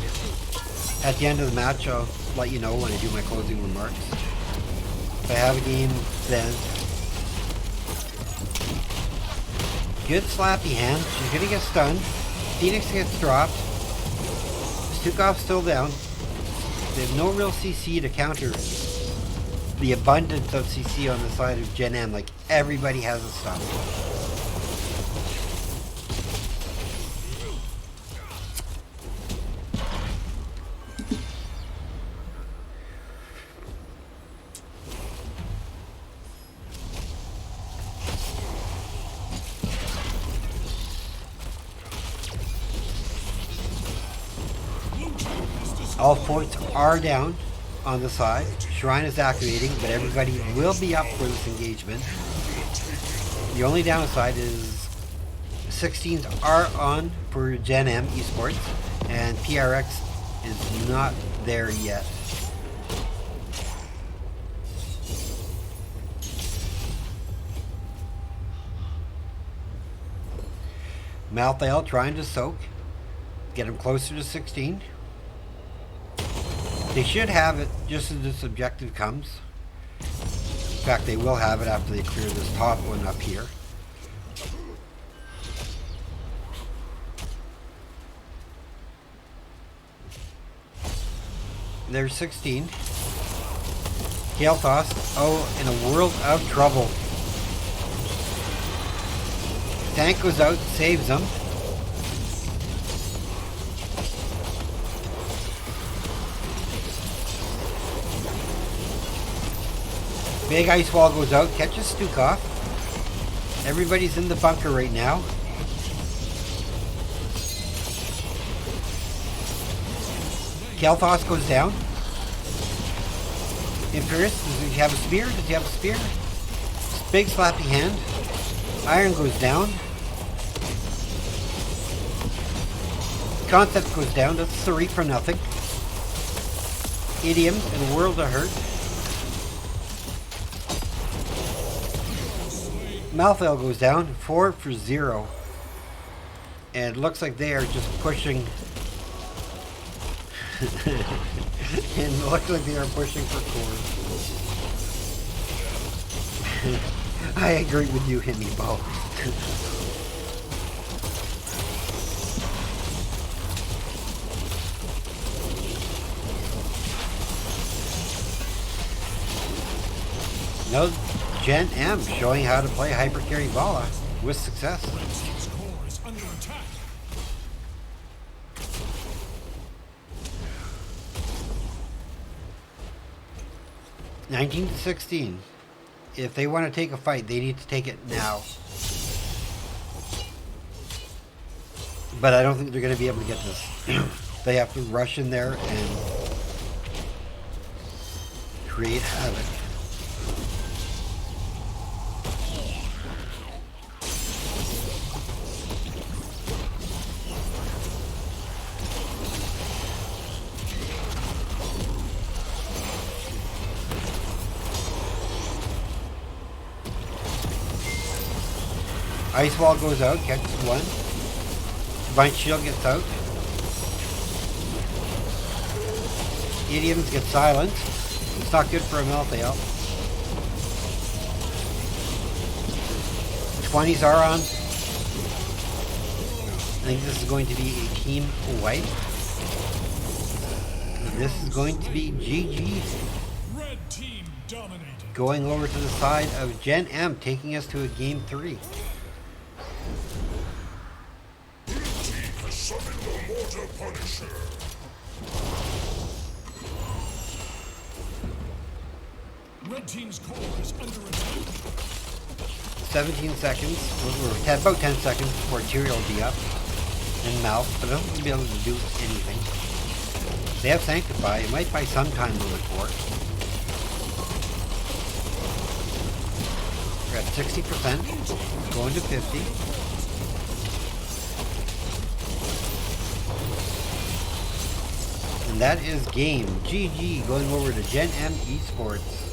At the end of the match, I'll let you know when I do my closing remarks. If I have a game, then. Good slappy hand. She's gonna get stunned. Phoenix gets dropped. Stukov's still down. They have no real CC to counter the abundance of CC on the side of Gen.M. Like, everybody has a stun. All forts are down on the side. Shrine is activating, but everybody will be up for this engagement. The only downside is 16s are on for Gen.M Esports, and PRX is not there yet. Malthael trying to soak, get him closer to 16. They should have it just as this objective comes. In fact, they will have it after they clear this top one up here. There's 16. Xanthite, in a world of trouble. Tank goes out, saves them. Big ice wall goes out, catches Stukov. Everybody's in the bunker right now. Xanthite goes down. Imperius, does he have a spear? Does he have a spear? Big slappy hand. Iron goes down. Concept goes down. That's 3 for nothing. Idiom in a world of hurt. Malthael goes down, 4 for 0. And it looks like they are just pushing. And it looks like they are pushing for core. I agree with you, hit me, Bo. Now Gen.M showing how to play hyper carry Vala with success. Red team's core is under attack. $19-16. If they want to take a fight, they need to take it now. But I don't think they're going to be able to get this. They have to rush in there and create havoc. Ice wall goes out, catches one. Divine shield gets out. Idioms get silenced. It's not good for a Melthael. 20s are on. I think this is going to be a team wipe. This is going to be GG. Red team dominated. Going over to the side of Gen.M, taking us to a game 3. Red team's core is under attack. 17 seconds. We're about 10 seconds before Tyrael will be up. And Mouth, but I don't think we'll be able to do anything. They have Sanctify. It might buy some time to report. We're at 60%. Going to 50. And that is game. GG going over to Gen.M Esports.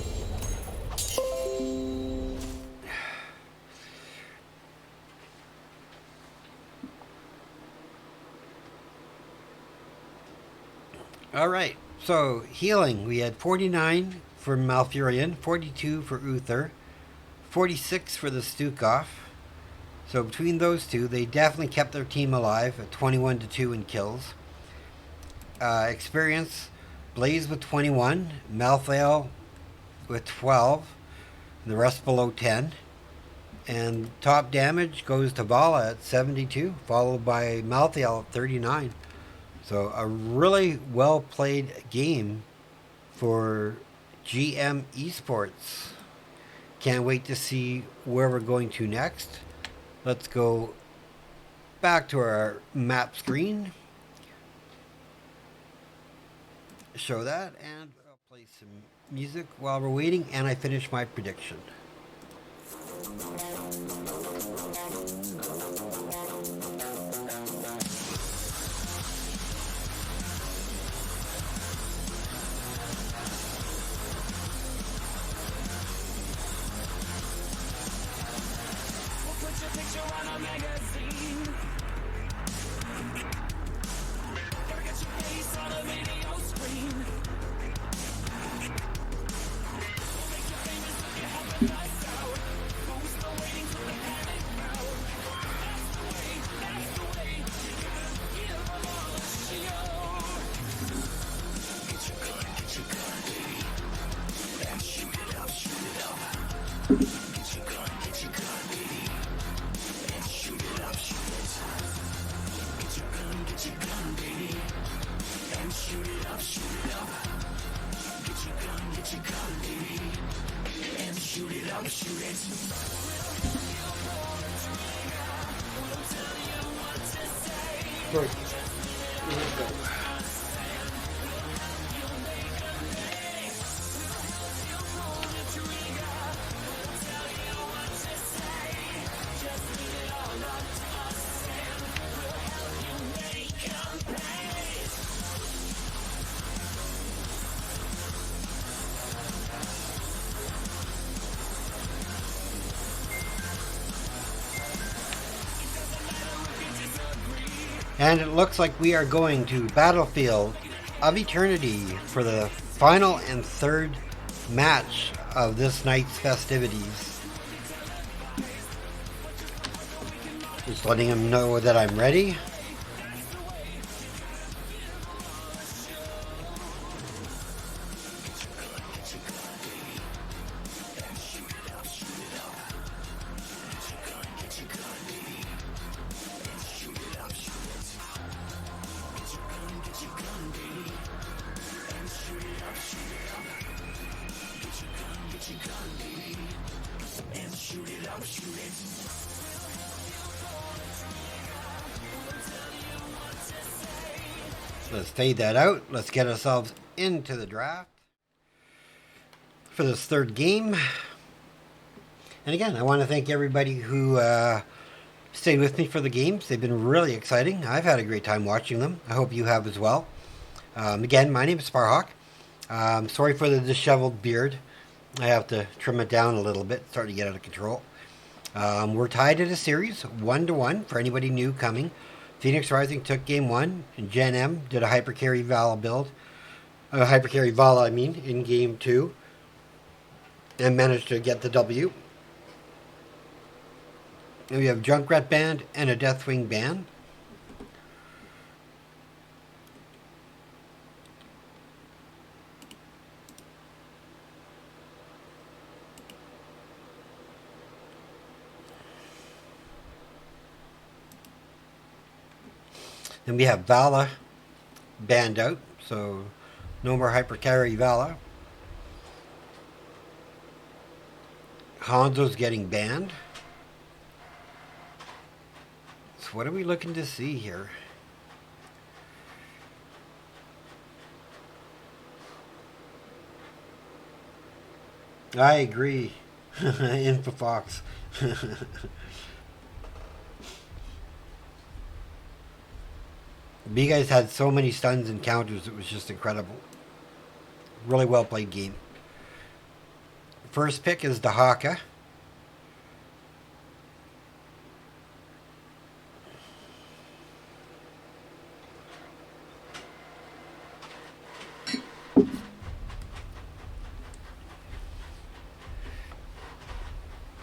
Alright, so healing. We had 49 for Malfurion, 42 for Uther, 46 for the Stukov. So between those two, they definitely kept their team alive at 21-2 in kills. Experience, Blaze with 21, Malthael with 12, and the rest below 10. And top damage goes to Vala at 72, followed by Malthael at 39. So a really well played game for Gen.M Esports. Can't wait to see where we're going to next. Let's go back to our map screen. Show that, and I'll play some music while we're waiting, and I finish my prediction. And it looks like we are going to Battlefield of Eternity for the final and third match of this night's festivities. Just letting them know that I'm ready. let's fade that out. Let's get ourselves into the draft for this third game. And again, I want to thank everybody who stayed with me for the games. They've been really exciting. I've had a great time watching them. I hope you have as well. Again, my name is Sparhawk. Sorry for the disheveled beard. I have to trim it down a little bit. It's starting to get out of control. We're tied in a series, 1-1 for anybody new coming. Phoenix Rising took game 1, and Gen.M did a hypercarry Vala build. Hypercarry Vala, in game 2. And managed to get the W. And we have Junkrat Band and a Deathwing Band. Then we have Vala banned out, so no more hypercarry Vala. Hanzo's getting banned. So what are we looking to see here? I agree. Infofox. You guys had so many stuns and counters, it was just incredible. Really well played game. First pick is Dahaka.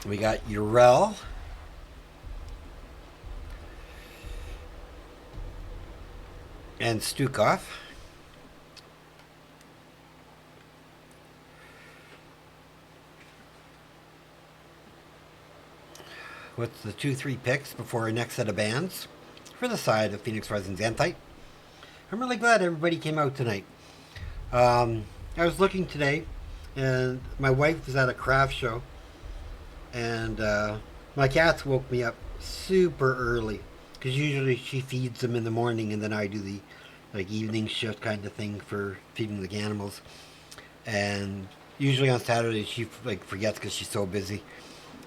We got Urel. And Stukov. What's the 2-3 picks before our next set of bans for the side of Phoenix Rising Xanthite? I'm really glad everybody came out tonight. I was looking today, and my wife was at a craft show, and my cats woke me up super early, because usually she feeds them in the morning, and then I do the evening shift kind of thing for feeding the animals. And usually on Saturdays she forgets because she's so busy.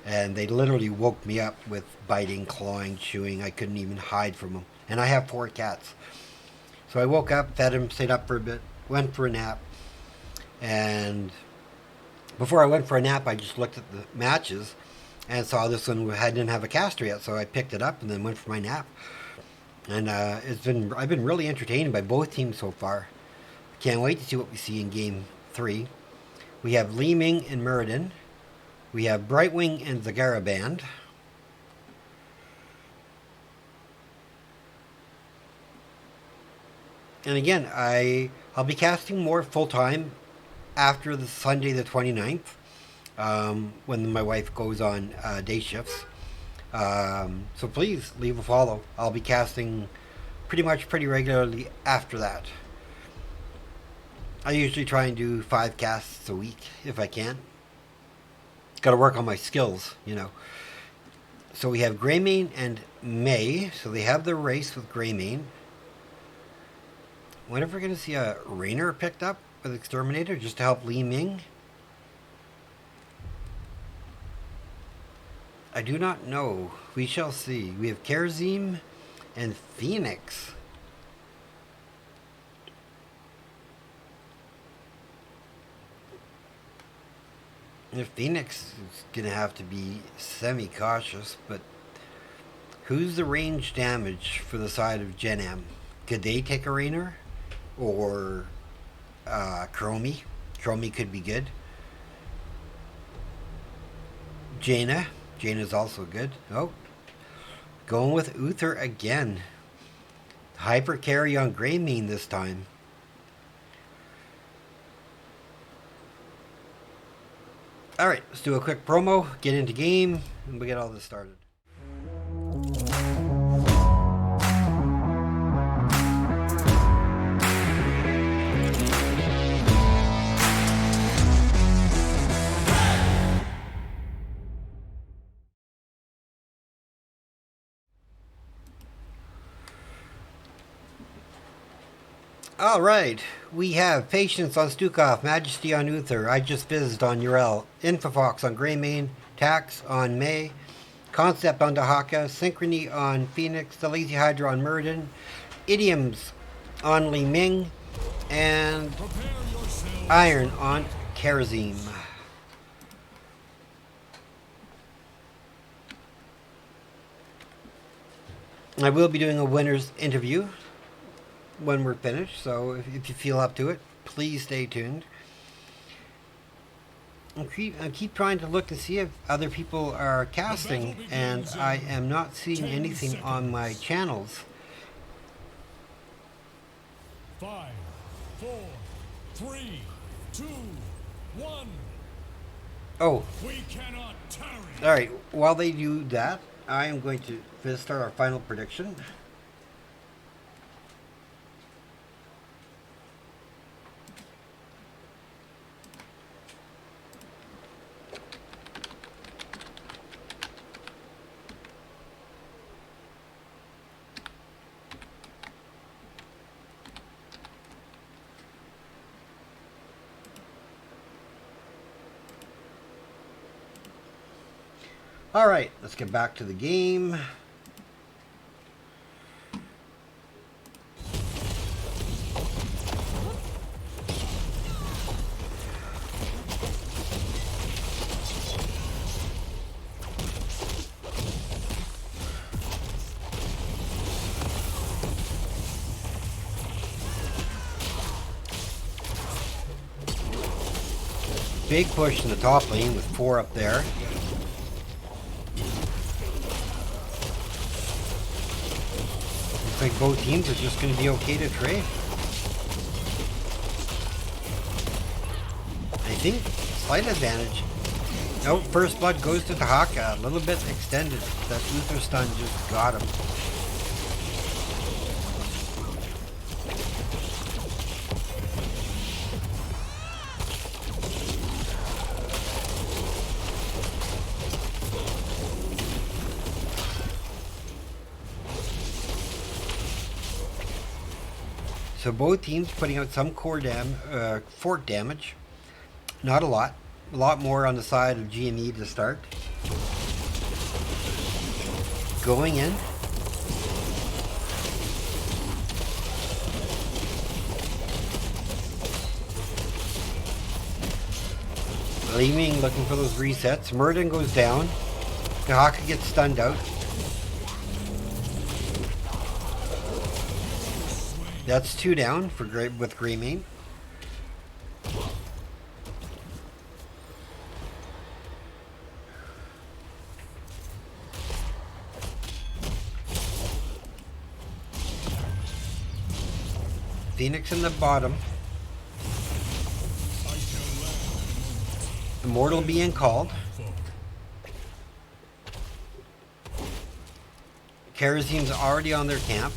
And they literally woke me up with biting, clawing, chewing. I couldn't even hide from them. And I have 4 cats. So I woke up, fed them, stayed up for a bit, went for a nap. And before I went for a nap, I just looked at the matches and saw this one didn't have a caster yet. So I picked it up and then went for my nap. And I've been really entertained by both teams so far. Can't wait to see what we see in game 3. We have Li Ming and Muradin. We have Brightwing and Zagara Band. And again, I'll be casting more full time after the Sunday the 29th, when my wife goes on day shifts. So please leave a follow. I'll be casting pretty regularly after that. I usually try and do 5 casts a week if I can. Got to work on my skills, So we have Greymane and May. So they have the race with Greymane. Whenever we're going to see a Rainer picked up with Exterminator just to help Li Ming. I do not know. We shall see. We have Kerzim and Phoenix. If Phoenix is going to have to be semi-cautious, but who's the range damage for the side of Gen.M? Could they take a Rainer? Or Chromie? Chromie could be good. Jaina's also good. Oh, going with Uther again. Hyper carry on Greymane this time. Alright, let's do a quick promo, get into game, and we get all this started. All right, we have Patience on Stukov, Majesty on Uther, I Just Fizzed on Urel, Infofox on Greymane, Tax on May, Concept on Dahaka, Synchrony on Phoenix, The Lazy Hydra on Murden, Idioms on Li Ming, and Prepare yourselves. Iron on Karazim. I will be doing a winner's interview when we're finished, so if you feel up to it, please stay tuned. I keep trying to look to see if other people are casting, and I am not seeing anything on my channels. 5, 4, 3, 2, 1. Oh, We cannot tarry. alright, while they do that, I am going to start our final prediction. Alright, let's get back to the game. Big push in the top lane with 4 up there. Looks like both teams are just going to be okay to trade. I think slight advantage. Nope, first blood goes to Tahaka. A little bit extended. That Uther stun just got him. So both teams putting out some core fort damage. Not a lot. A lot more on the side of G&E to start. Going in. Leaving, looking for those resets. Murden goes down. Kahaka gets stunned out. That's 2 down for with Greymane. Phoenix in the bottom. Immortal being called. Karazim's already on their camp.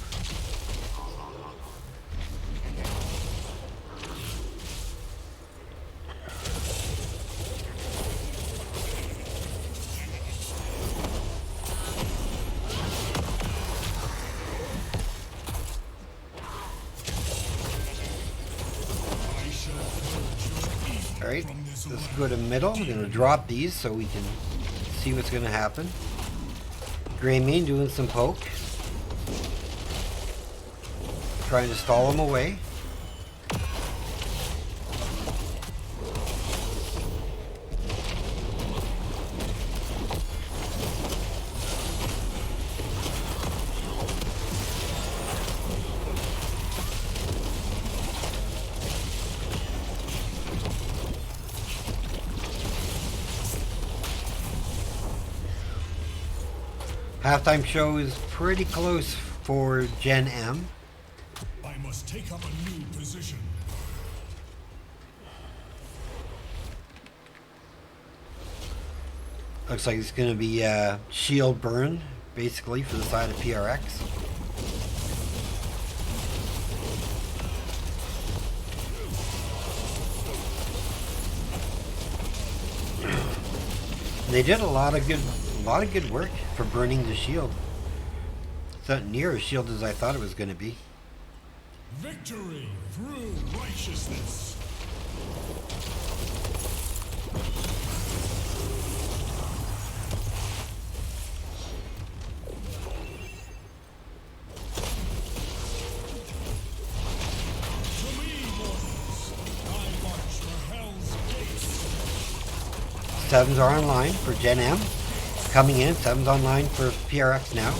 Alright, let's go to middle. We're going to drop these so we can see what's going to happen. Greymane doing some poke. Trying to stall him away. Halftime show is pretty close for Gen.M. I must take up a new position. Looks like it's going to be shield burn, basically, for the side of PRX. They did a lot of good work for burning the shield. It's not near as shield as I thought it was going to be. Victory through righteousness. To me, mortals, I march for hell's gates. Sevens are online for Gen.M. Coming in. Sevens online for PRX now.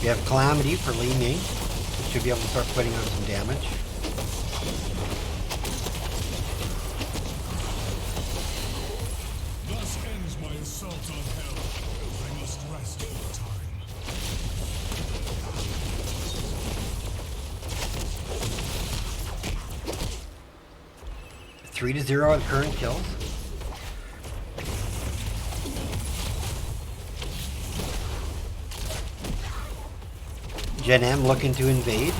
We have Calamity for Li Ming. Should be able to start putting on some damage. Thus ends my assault on hell. I must rest for time. Three to 0 on current kills. Gen.M looking to invade.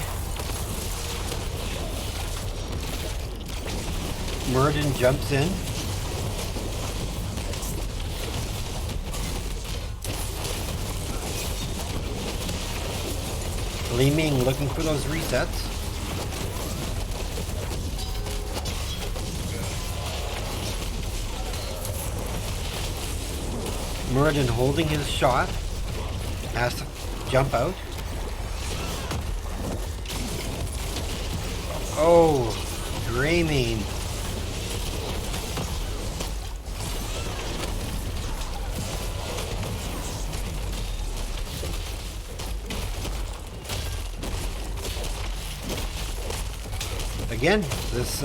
Murden jumps in. Li Ming looking for those resets. Murden holding his shot. Has to jump out. Oh, Greymane. Again, this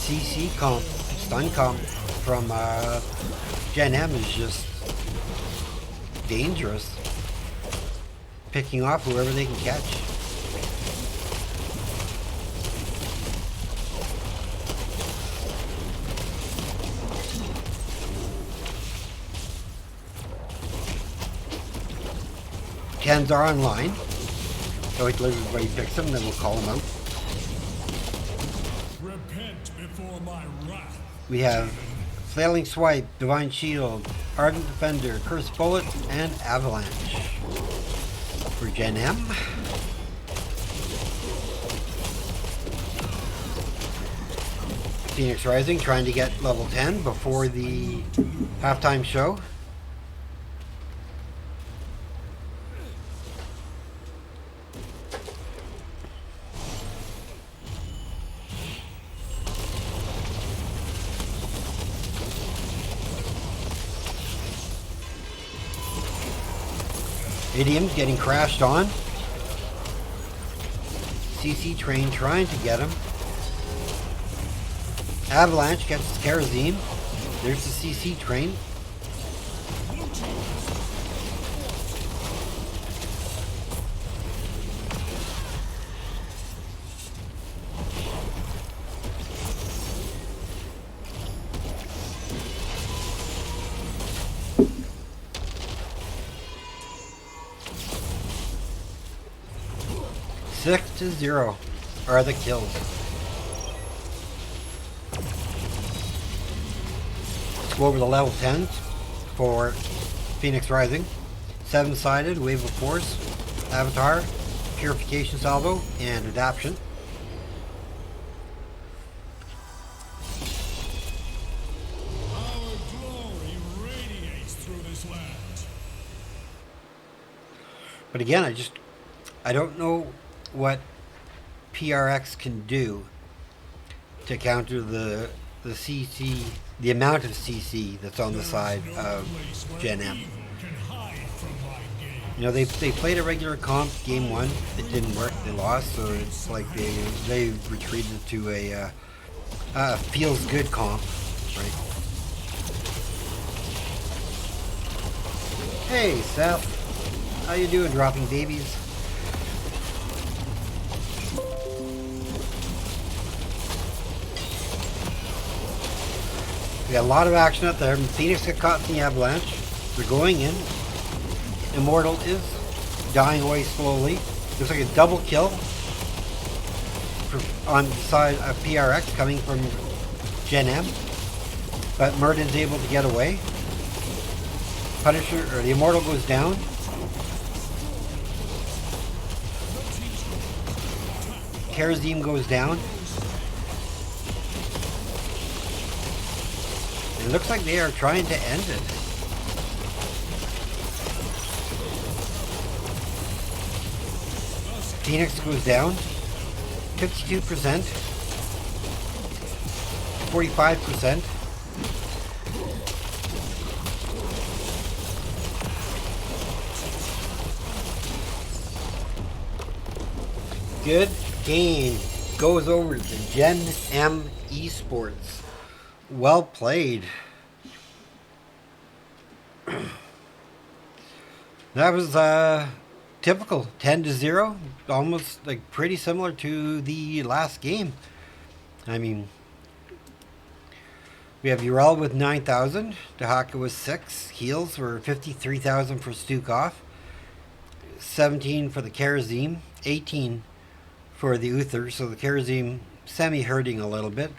CC comp, stun comp from Gen.M is just dangerous. Picking off whoever they can catch. Tens are online. So wait till everybody picks them, then we'll call them out. Repent before my wrath. We have Flailing Swipe, Divine Shield, Ardent Defender, Cursed Bullet, and Avalanche for Gen.M. Phoenix Rising trying to get level 10 before the halftime show. Idiom's getting crashed on. CC Train trying to get him. Avalanche gets Kerosene. There's the CC Train. Six to 0 are the kills. Let's go over the level 10s for Phoenix Rising. 7-sided, Wave of Force, Avatar, Purification Salvo, and Adaption. Our glory radiates through this land. But again, I don't know what PRX can do to counter the CC, the amount of CC that's on the side of Gen.M. You know, they played a regular comp game 1, it didn't work, they lost, so it's like they retreated to a feels good comp, right? Hey Seth, how you doing, dropping babies? We got a lot of action out there. Phoenix got caught in the avalanche. They're going in. Immortal is dying away slowly. Looks like a double kill on the side of PRX coming from Gen.M. but Murden's able to get away. Punisher, or the Immortal goes down. Karazim goes down. It looks like they are trying to end it. Phoenix goes down. 52%. 45%. Good game. Goes over to Gen.M Esports. Well played. That was typical. 10-0. Almost like pretty similar to the last game. I mean, we have Ural with 9,000. Dahaka with 6. Heals were 53,000 for Stukov. 17 for the Karazim. 18 for the Uther. So the Karazim semi-hurting a little bit.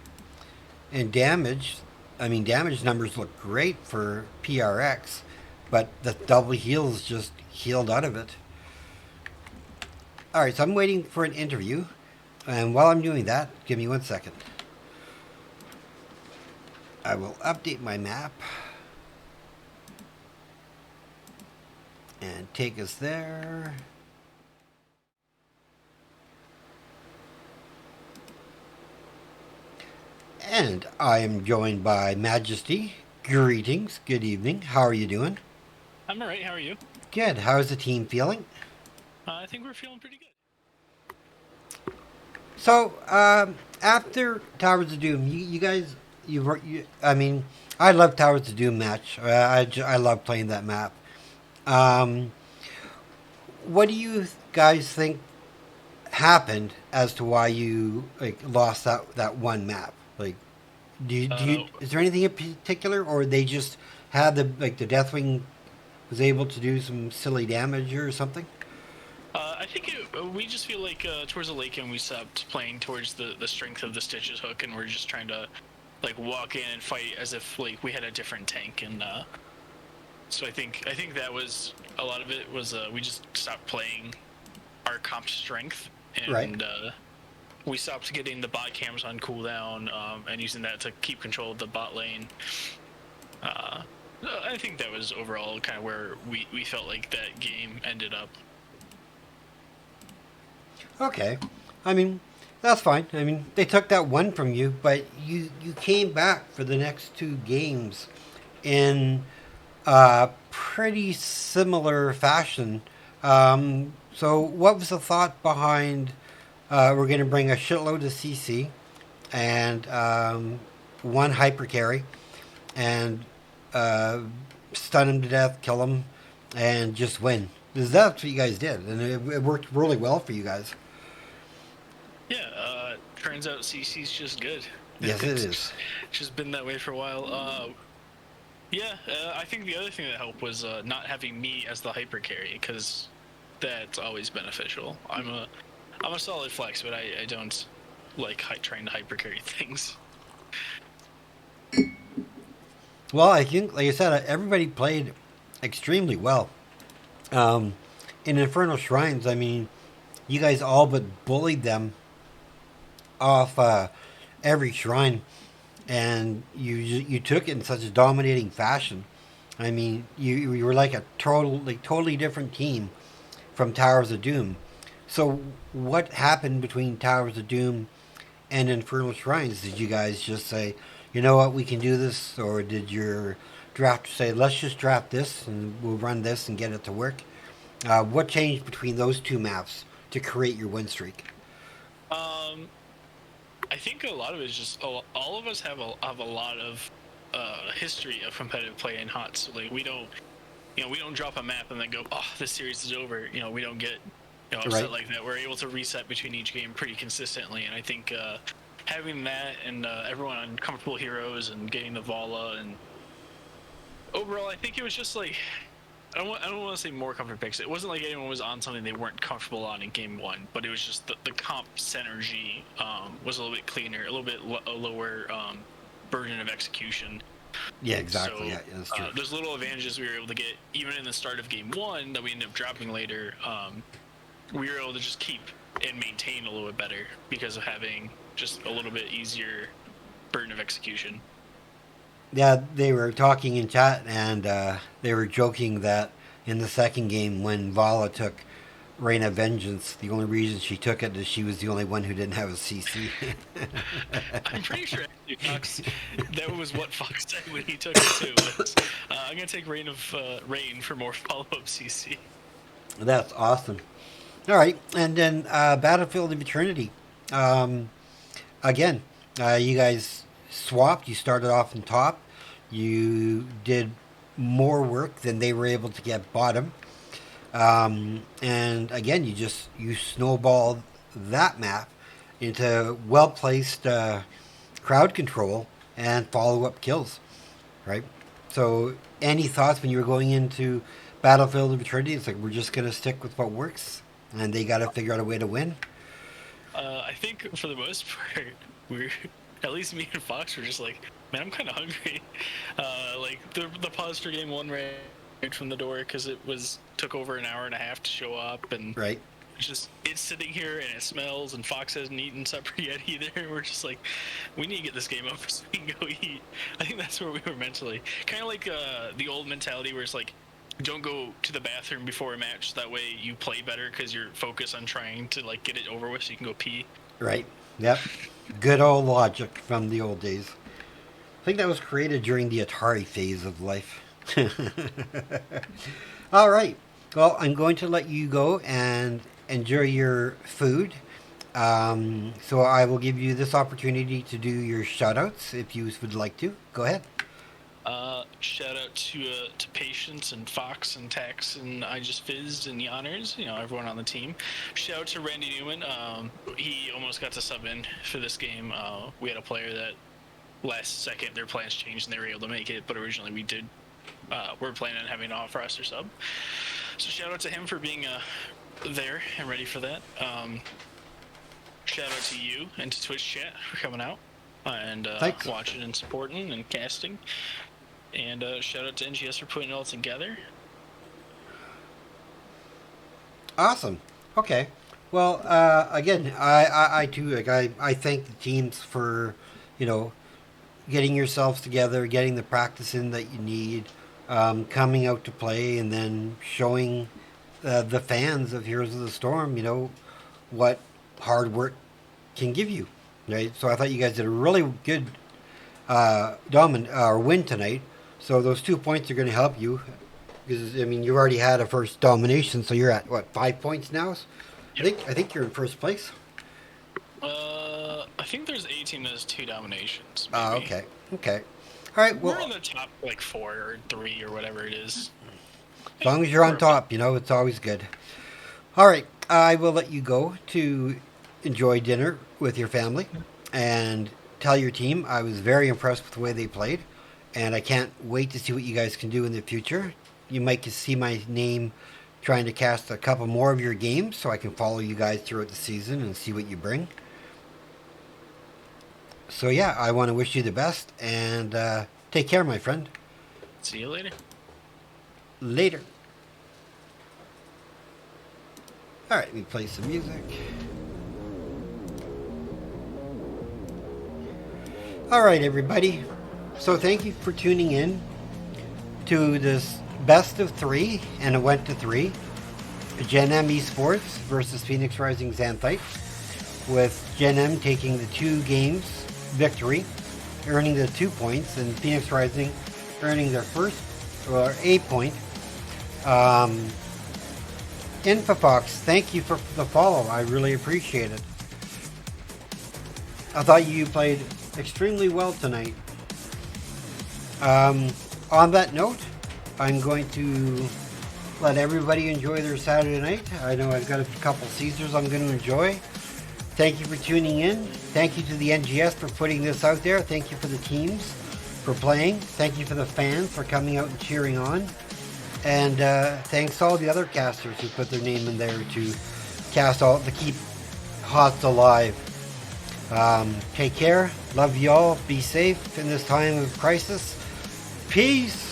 And damage, I mean, damage numbers look great for PRX, but the double heals just healed out of it. Alright, so I'm waiting for an interview, and while I'm doing that, give me 1 second. I will update my map and take us there. And I am joined by Majesty. Greetings. Good evening. How are you doing? I'm alright, how are you? Good. How's the team feeling? I think we're feeling pretty good. So, after Towers of Doom, you guys, I mean, I love Towers of Doom match. I love playing that map. What do you guys think happened as to why you lost that one map? Like, is there anything in particular, or they just had the Deathwing was able to do some silly damage or something? I think we just feel like towards the late game we stopped playing towards the strength of the Stitches hook, and we're just trying to walk in and fight as if we had a different tank, and so I think that was a lot of it was we just stopped playing our comp strength, and right. We stopped getting the bot cams on cooldown and using that to keep control of the bot lane. I think that was overall kind of where we felt like that game ended up. Okay. I mean, that's fine. I mean, they took that one from you, but you came back for the next 2 games in pretty similar fashion. So what was the thought behind we're going to bring a shitload of CC and 1 hyper carry and stun him to death, kill him, and just win? Because that's what you guys did, and it worked really well for you guys. Yeah, turns out CC's just good. Yes, it is. Just been that way for a while. Yeah, I think the other thing that helped was not having me as the hyper carry, because that's always beneficial. I'm a solid flex, but I don't like trying to hyper carry things. Well, I think, like I said, everybody played extremely well. In Infernal Shrines, I mean, you guys all but bullied them off every shrine, and you took it in such a dominating fashion. I mean, you were like a totally different team from Towers of Doom. So what happened between Towers of Doom and Infernal Shrines? Did you guys just say, you know what, we can do this? Or did your draft say, let's just draft this and we'll run this and get it to work? What changed between those 2 maps to create your win streak? I think a lot of it is just all of us have a lot of history of competitive play in HOTS. Like we don't drop a map and then go, oh, this series is over. We don't get upset Right. like that. We're able to reset between each game pretty consistently, and I think having that and everyone on comfortable heroes and getting the Vala, and overall I think it was just like I don't want to say more comfort picks. It wasn't like anyone was on something they weren't comfortable on in game 1, but it was just the comp synergy was a little bit cleaner, a little bit lower burden of execution. Yeah, exactly. So Yeah, that's true. there's little advantages we were able to get even in the start of game one that we ended up dropping later. We were able to just keep and maintain a little bit better because of having just a little bit easier burden of execution. Yeah, they were talking in chat, and they were joking that in the second game, when Vala took Reign of Vengeance, the only reason she took it is she was the only one who didn't have a CC. I'm pretty sure actually Fox, that was what Fox said when he took it too. Was, I'm gonna take Rain for more follow-up CC. That's awesome. All right, and then Battlefield of Eternity. Again, you guys swapped. You started off in top. You did more work than they were able to get bottom. And again, you snowballed that map into well placed crowd control and follow up kills, right? So, any thoughts when you were going into Battlefield of Eternity? It's like we're just gonna stick with what works, and they got to figure out a way to win. I think for the most part, we're at least me and Fox were just like, man, I'm kind of hungry. Like the pause for game one right from the door because took over an hour and a half to show up, and Right. it's sitting here and it smells, and Fox hasn't eaten supper yet either. We're just like, we need to get this game over so we can go eat. I think that's where we were mentally, kind of like the old mentality where it's like, don't go to the bathroom before a match. That way you play better because you're focused on trying to like get it over with so you can go pee. Right. Yep. Good old logic from the old days. I think that was created during the Atari phase of life. All right. Well, I'm going to let you go and enjoy your food. So I will give you this opportunity to do your shout-outs if you would like to. Go ahead. Shout out to Patience and Fox and Tex and I Just Fizzed and the Honors, everyone on the team. Shout out to Randy Newman. He almost got to sub in for this game. We had a player that last second their plans changed and they were able to make it, but originally we're planning on having an off roster sub. So shout out to him for being there and ready for that. Shout out to you and to Twitch chat for coming out and watching and supporting and casting. And shout out to NGS for putting it all together. Awesome. Okay. Well, again, I too, like, I thank the teams for, getting yourselves together, getting the practice in that you need, coming out to play, and then showing the fans of Heroes of the Storm, what hard work can give you. Right. So I thought you guys did a really good win tonight. So those 2 points are going to help you. Because, you already had a first domination, so you're at, 5 points now? Yep. I think you're in first place. I think there's a team that has 2 dominations. Maybe. Okay. All right, well, we're in the top, 4 or 3 or whatever it is. as long as you're on top, it's always good. All right, I will let you go to enjoy dinner with your family and tell your team I was very impressed with the way they played, and I can't wait to see what you guys can do in the future. You might see my name trying to cast a couple more of your games so I can follow you guys throughout the season and see what you bring. So yeah, I want to wish you the best, and take care, my friend. See you later. Later. All right, let me play some music. All right, everybody. So thank you for tuning in to this best of 3, and it went to 3. Gen.M Esports versus Phoenix Rising Xanthite, with Gen.M taking the 2 games victory, earning the 2 points, and Phoenix Rising earning their first, or 8 point. Infofox, thank you for the follow. I really appreciate it. I thought you played extremely well tonight. On that note, I'm going to let everybody enjoy their Saturday night. I know I've got a couple Caesars I'm going to enjoy. Thank you for tuning in. Thank you to the NGS for putting this out there. Thank you for the teams for playing. Thank you for the fans for coming out and cheering on. And thanks to all the other casters who put their name in there to keep HOTS alive. Take care. Love you all. Be safe in this time of crisis. Peace.